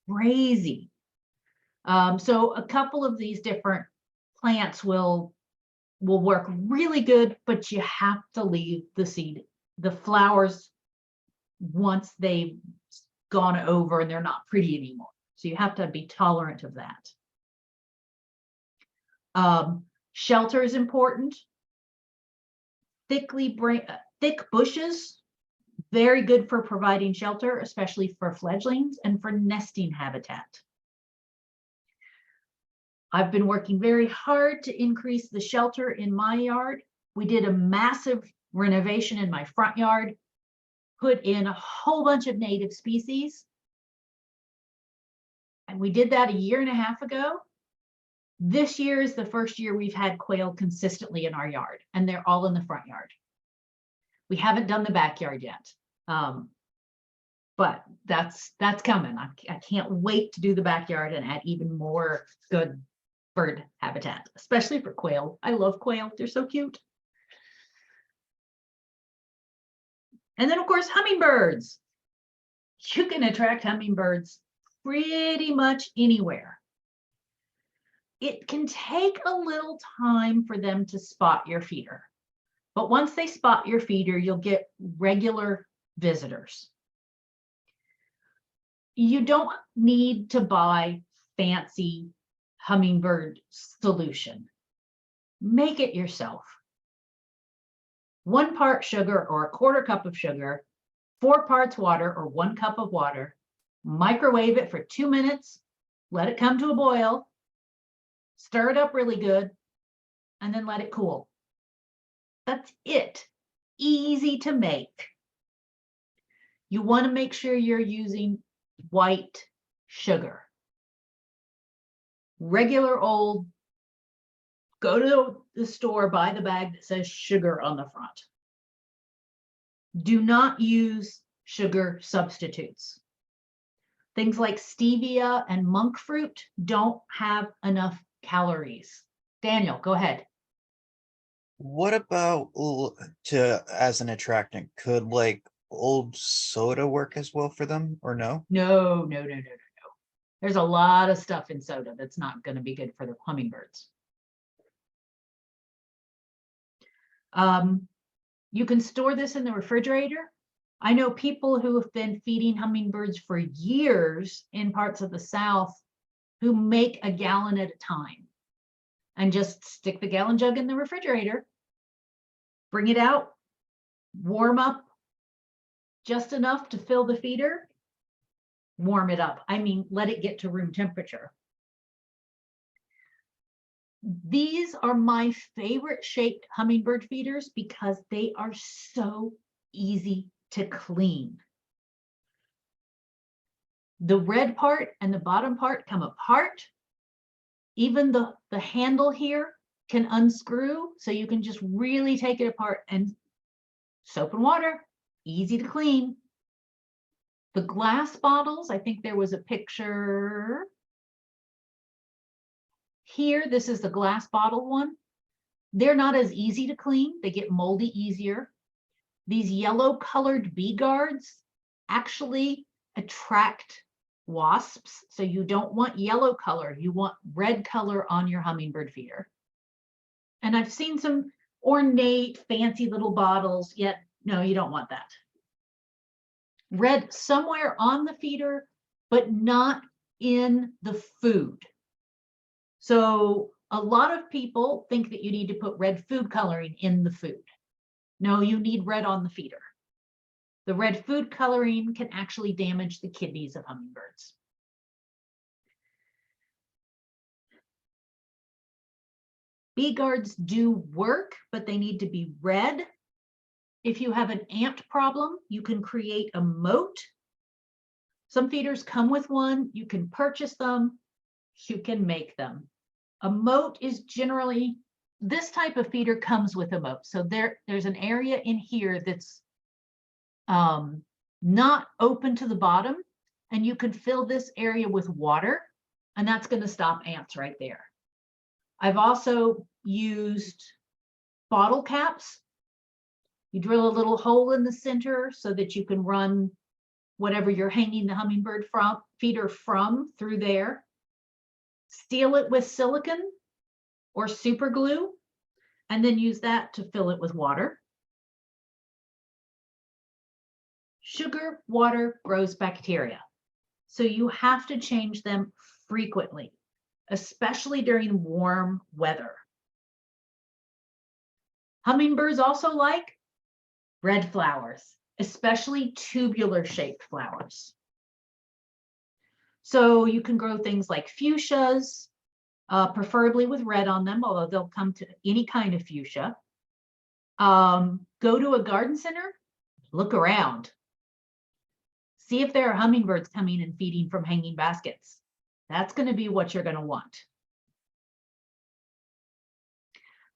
crazy. So a couple of these different plants will work really good, but you have to leave the flowers once they've gone over and they're not pretty anymore. So you have to be tolerant of that. Shelter is important. Thick bushes, very good for providing shelter, especially for fledglings and for nesting habitat. I've been working very hard to increase the shelter in my yard. We did a massive renovation in my front yard, put in a whole bunch of native species. And we did that a year and a half ago. This year is the first year we've had quail consistently in our yard, and they're all in the front yard. We haven't done the backyard yet, but that's coming. I can't wait to do the backyard and add even more good bird habitat, especially for quail. I love quail. They're so cute. And then, of course, hummingbirds. You can attract hummingbirds pretty much anywhere. It can take a little time for them to spot your feeder. But once they spot your feeder, you'll get regular visitors. You don't need to buy fancy hummingbird solution. Make it yourself. 1 part sugar or 1/4 cup of sugar, 4 parts water or 1 cup of water. Microwave it for 2 minutes. Let it come to a boil. Stir it up really good, and then let it cool. That's it. Easy to make. You want to make sure you're using white sugar. Regular old, go to the store, buy the bag that says sugar on the front. Do not use sugar substitutes. Things like stevia and monk fruit don't have enough calories. Daniel, go ahead. What about as an attractant? Could like old soda work as well for them, or no? No. There's a lot of stuff in soda that's not going to be good for the hummingbirds. You can store this in the refrigerator. I know people who have been feeding hummingbirds for years in parts of the South who make a gallon at a time and just stick the gallon jug in the refrigerator, bring it out, warm up just enough to fill the feeder, warm it up. I mean, let it get to room temperature. These are my favorite shaped hummingbird feeders because they are so easy to clean. The red part and the bottom part come apart. Even the handle here can unscrew, so you can just really take it apart, and soap and water, easy to clean. The glass bottles, I think there was a picture here. This is the glass bottle one. they're not as easy to clean. They get moldy easier. These yellow colored bee guards actually attract wasps. So you don't want yellow color, you want red color on your hummingbird feeder. And I've seen some ornate, fancy little bottles, yet no, you don't want that. Red somewhere on the feeder, but not in the food. So a lot of people think that you need to put red food coloring in the food. No, you need red on the feeder. The red food coloring can actually damage the kidneys of hummingbirds. Bee guards do work, but they need to be red. If you have an ant problem, you can create a moat. Some feeders come with one. You can purchase them. You can make them. A moat is generally, this type of feeder comes with a moat. So there's an area in here that's not open to the bottom, and you can fill this area with water, and that's going to stop ants right there. I've also used bottle caps. You drill a little hole in the center so that you can run whatever you're hanging the hummingbird feeder from through there. Seal it with silicone or super glue, and then use that to fill it with water. Sugar water grows bacteria, so you have to change them frequently, especially during warm weather. Hummingbirds also like red flowers, especially tubular shaped flowers. So you can grow things like fuchsias, preferably with red on them, although they'll come to any kind of fuchsia. Go to a garden center, look around. See if there are hummingbirds coming and feeding from hanging baskets. That's going to be what you're going to want.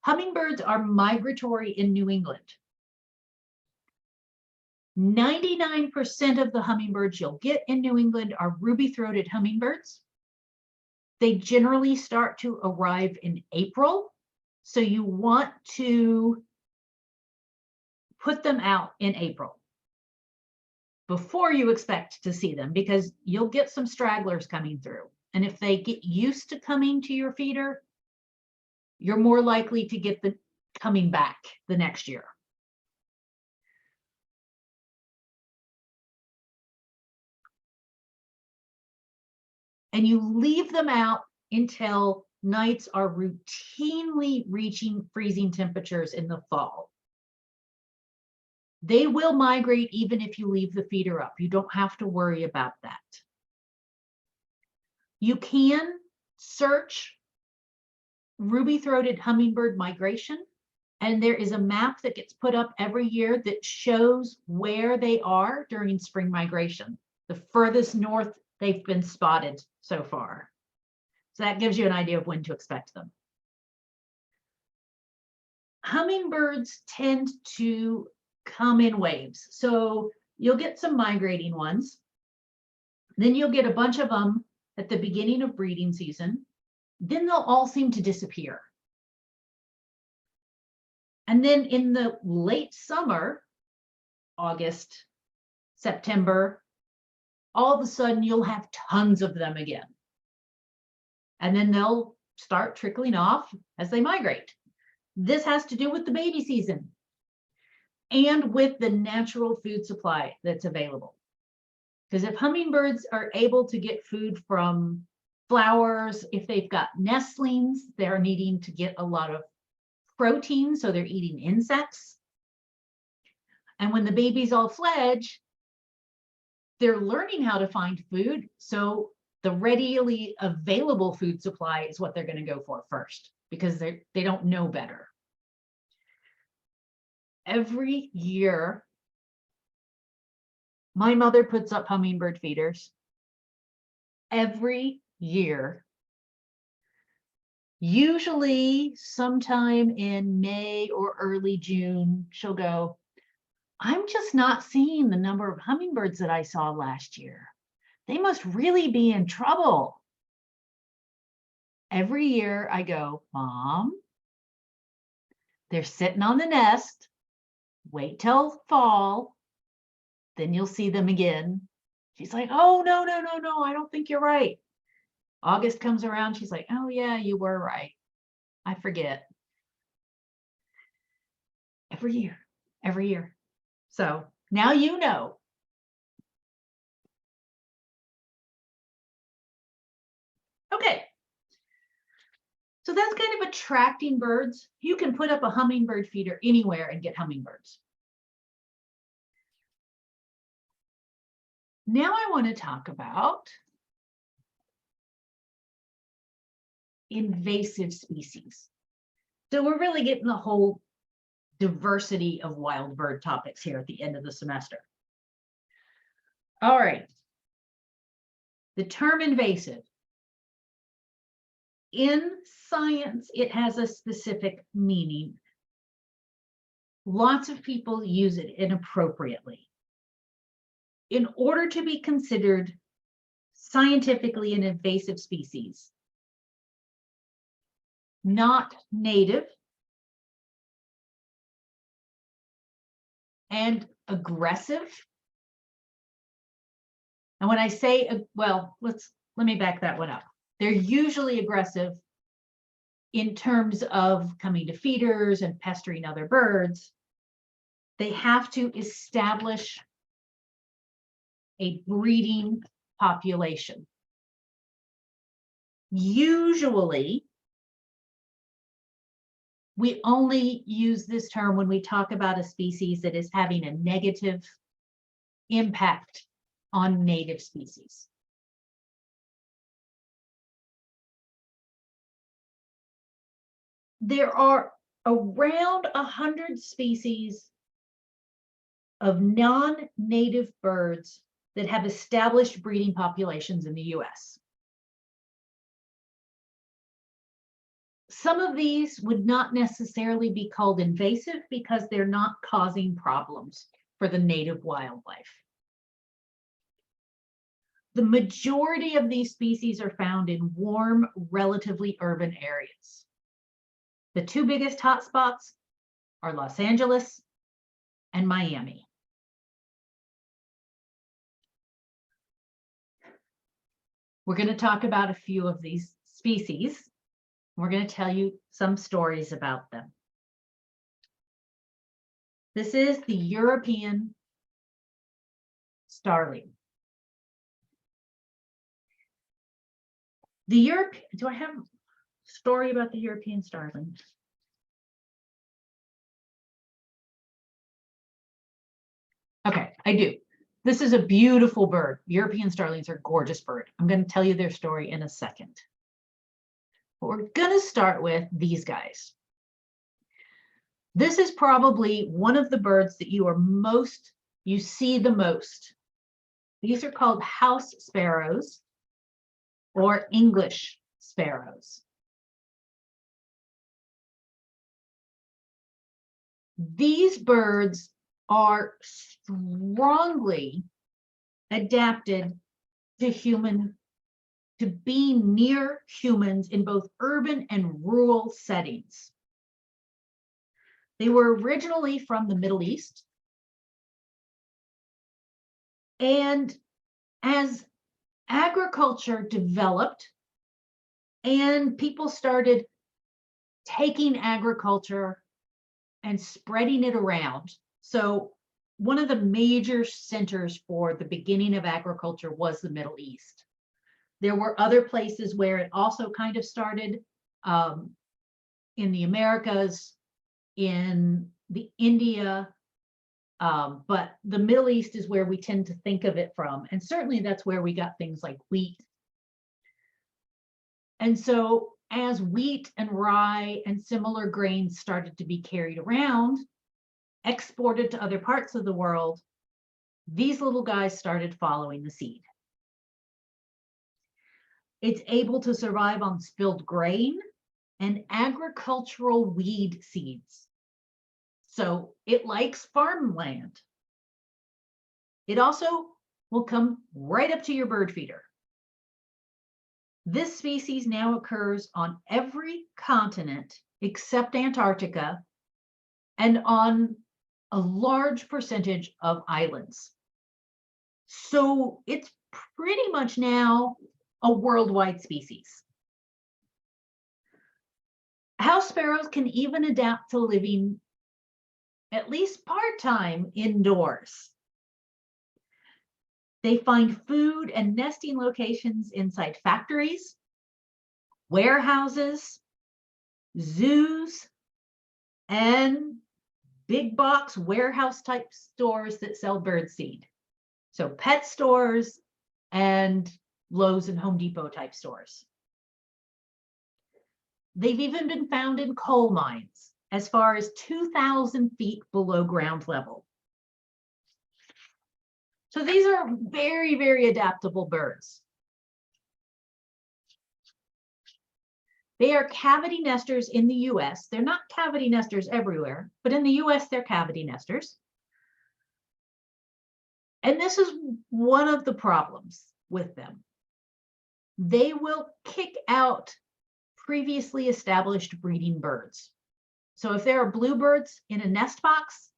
Hummingbirds are migratory in New England. 99% of the hummingbirds you'll get in New England are ruby-throated hummingbirds. They generally start to arrive in April, so you want to put them out in April before you expect to see them, because you'll get some stragglers coming through. And if they get used to coming to your feeder, you're more likely to get them coming back the next year. And you leave them out until nights are routinely reaching freezing temperatures in the fall. They will migrate even if you leave the feeder up. You don't have to worry about that. You can search ruby-throated hummingbird migration, and there is a map that gets put up every year that shows where they are during spring migration, the furthest north they've been spotted so far. So that gives you an idea of when to expect them. Hummingbirds tend to come in waves. So you'll get some migrating ones. Then you'll get a bunch of them at the beginning of breeding season. Then they'll all seem to disappear. And then in the late summer, August, September, all of a sudden you'll have tons of them again. And then they'll start trickling off as they migrate. This has to do with the baby season and with the natural food supply that's available. Because if hummingbirds are able to get food from flowers, if they've got nestlings, they're needing to get a lot of protein, so they're eating insects. And when the babies all fledge, they're learning how to find food, so the readily available food supply is what they're going to go for first, because they don't know better. Every year, my mother puts up hummingbird feeders. Every year. Usually sometime in May or early June, she'll go, I'm just not seeing the number of hummingbirds that I saw last year. They must really be in trouble. Every year I go, Mom, They're sitting on the nest. Wait till fall. Then you'll see them again. She's like, oh, no, no, no, no, I don't think you're right. August comes around. She's like, oh, yeah, you were right. I forget. Every year, every year. So now you know. Okay. So that's kind of attracting birds. You can put up a hummingbird feeder anywhere and get hummingbirds. Now I want to talk about invasive species. So we're really getting the whole diversity of wild bird topics here at the end of the semester. All right. The term invasive. In science, it has a specific meaning. Lots of people use it inappropriately. In order to be considered scientifically an invasive species, not native and aggressive. And when I say, well, let me back that one up. They're usually aggressive in terms of coming to feeders and pestering other birds. They have to establish a breeding population. Usually, we only use this term when we talk about a species that is having a negative impact on native species. There are around 100 species of non-native birds that have established breeding populations in the US. Some of these would not necessarily be called invasive because they're not causing problems for the native wildlife. The majority of these species are found in warm, relatively urban areas. The two biggest hotspots are Los Angeles and Miami. We're going to talk about a few of these species. We're going to tell you some stories about them. This is the European starling. Do I have a story about the European starling? Okay, I do. This is a beautiful bird. European starlings are a gorgeous bird. I'm going to tell you their story in a second. But we're going to start with these guys. This is probably one of the birds that you see the most. These are called house sparrows or English sparrows. These birds are strongly adapted to be near humans in both urban and rural settings. They were originally from the Middle East. And as agriculture developed and people started taking agriculture and spreading it around. So one of the major centers for the beginning of agriculture was the Middle East. There were other places where it also kind of started, in the Americas, in the India, but the Middle East is where we tend to think of it from. And certainly that's where we got things like wheat. And so as wheat and rye and similar grains started to be carried around, exported to other parts of the world, these little guys started following the seed. It's able to survive on spilled grain and agricultural weed seeds. So it likes farmland. It also will come right up to your bird feeder. This species now occurs on every continent except Antarctica and on a large percentage of islands. So it's pretty much now a worldwide species. House sparrows can even adapt to living at least part-time indoors. They find food and nesting locations inside factories, warehouses, zoos, and big box warehouse type stores that sell bird seed. So pet stores and Lowe's and Home Depot type stores. They've even been found in coal mines as far as 2,000 feet below ground level. So these are very, very adaptable birds. They are cavity nesters in the US. They're not cavity nesters everywhere, but in the US, they're cavity nesters. And this is one of the problems with them. They will kick out previously established breeding birds. So if there are bluebirds in a nest box,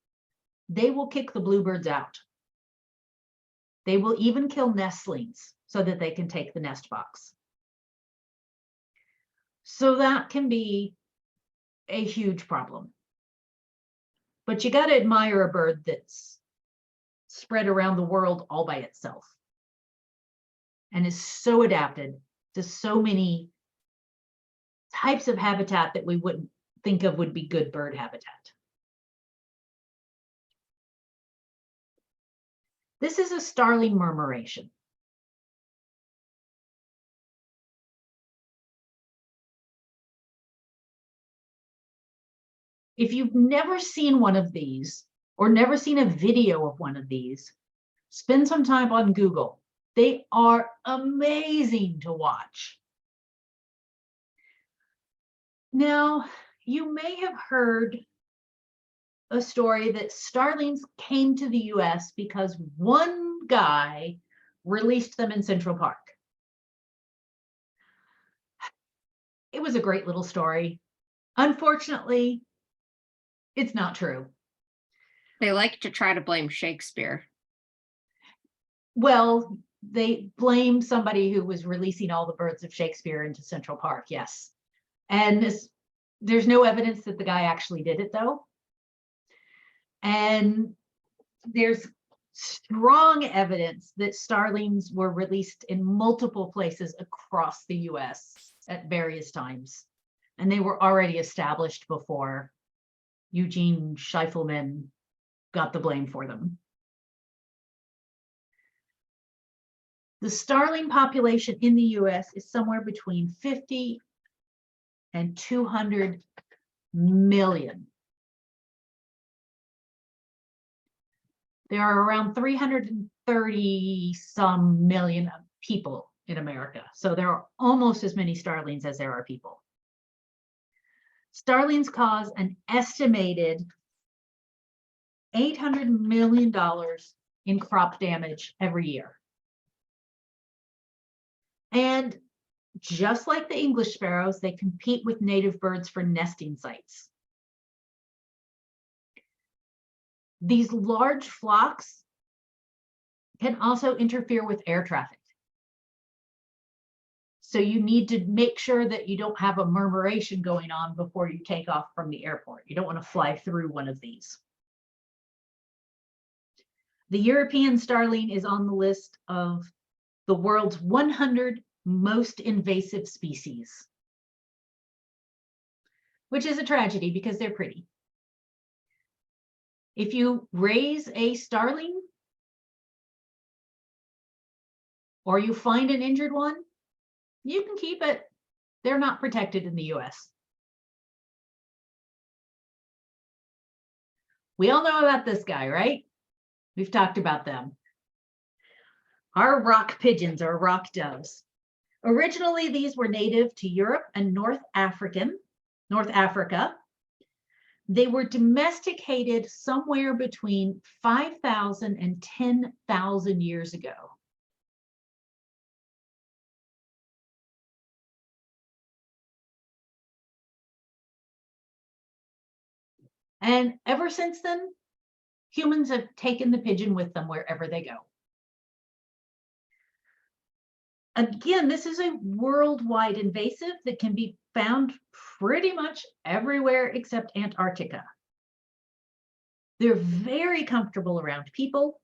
they will kick the bluebirds out. They will even kill nestlings so that they can take the nest box. So that can be a huge problem. But you got to admire a bird that's spread around the world all by itself and is so adapted to so many types of habitat that we wouldn't think of would be good bird habitat. This is a starling murmuration. If you've never seen one of these or never seen a video of one of these, spend some time on Google. They are amazing to watch. Now, you may have heard a story that starlings came to the US because one guy released them in Central Park. It was a great little story. Unfortunately, it's not true. They like to try to blame Shakespeare. Well, they blame somebody who was releasing all the birds of Shakespeare into Central Park, yes. And there's no evidence that the guy actually did it, though. And there's strong evidence that starlings were released in multiple places across the US at various times. And they were already established before Eugene Schiefelman got the blame for them. The starling population in the US is somewhere between 50 and 200 million. There are around 330 some million people in America. So there are almost as many starlings as there are people. Starlings cause an estimated $800 million in crop damage every year. And just like the English sparrows, they compete with native birds for nesting sites. These large flocks can also interfere with air traffic. So you need to make sure that you don't have a murmuration going on before you take off from the airport. You don't want to fly through one of these. The European starling is on the list of the world's 100 most invasive species, which is a tragedy because they're pretty. If you raise a starling or you find an injured one, you can keep it. They're not protected in the US. We all know about this guy, right? We've talked about them. Our rock pigeons or rock doves. Originally, these were native to Europe and North Africa. They were domesticated somewhere between 5,000 and 10,000 years ago. And ever since then, humans have taken the pigeon with them wherever they go. Again, this is a worldwide invasive that can be found pretty much everywhere except Antarctica. They're very comfortable around people,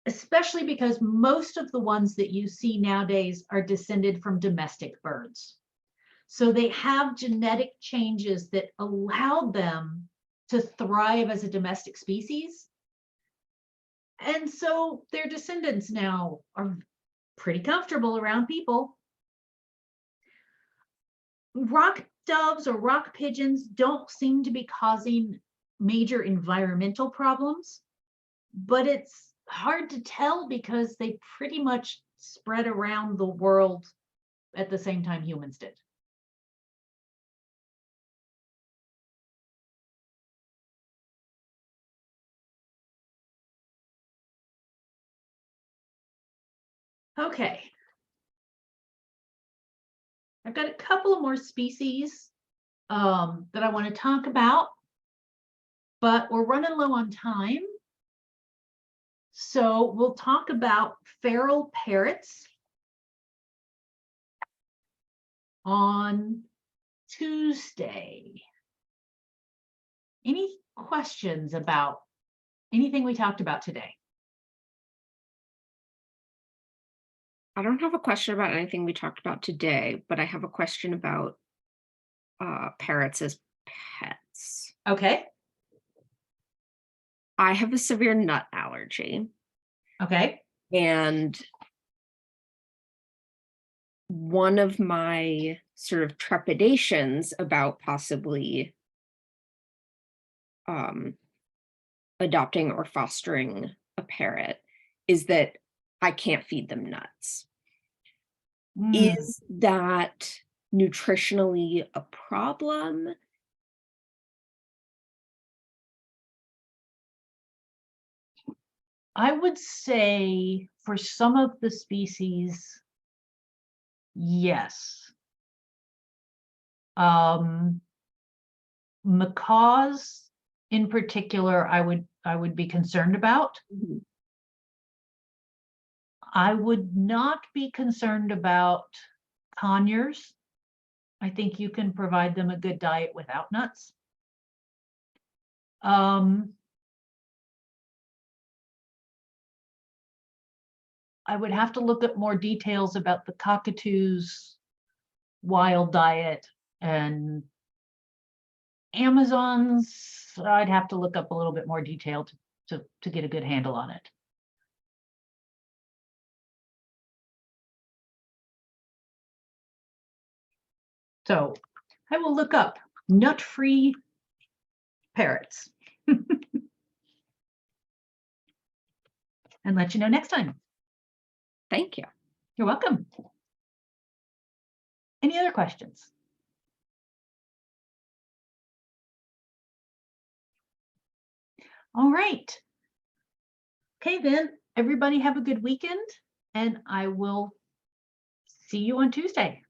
especially because most of the ones that you see nowadays are descended from domestic birds. So they have genetic changes that allowed them to thrive as a domestic species. And so their descendants now are pretty comfortable around people. Rock doves or rock pigeons don't seem to be causing major environmental problems, but it's hard to tell because they pretty much spread around the world at the same time humans did. Okay. I've got a couple of more species that I want to talk about, but we're running low on time. So we'll talk about feral parrots on Tuesday. Any questions about anything we talked about today? I don't have a question about anything we talked about today, but I have a question about parrots as pets. Okay. I have a severe nut allergy, Okay. and one of my sort of trepidations about possibly adopting or fostering a parrot is that I can't feed them nuts. Is that nutritionally a problem? I would say for some of the species, yes. Macaws in particular, I would be concerned about. Mhm. I would not be concerned about conures. I think you can provide them a good diet without nuts. I would have to look at more details about the cockatoos' wild diet, and Amazons. I'd have to look up a little bit more detail to get a good handle on it. So I will look up nut-free parrots and let you know next time. Thank you. You're welcome. Any other questions? All right. Okay, then everybody have a good weekend, and I will see you on Tuesday.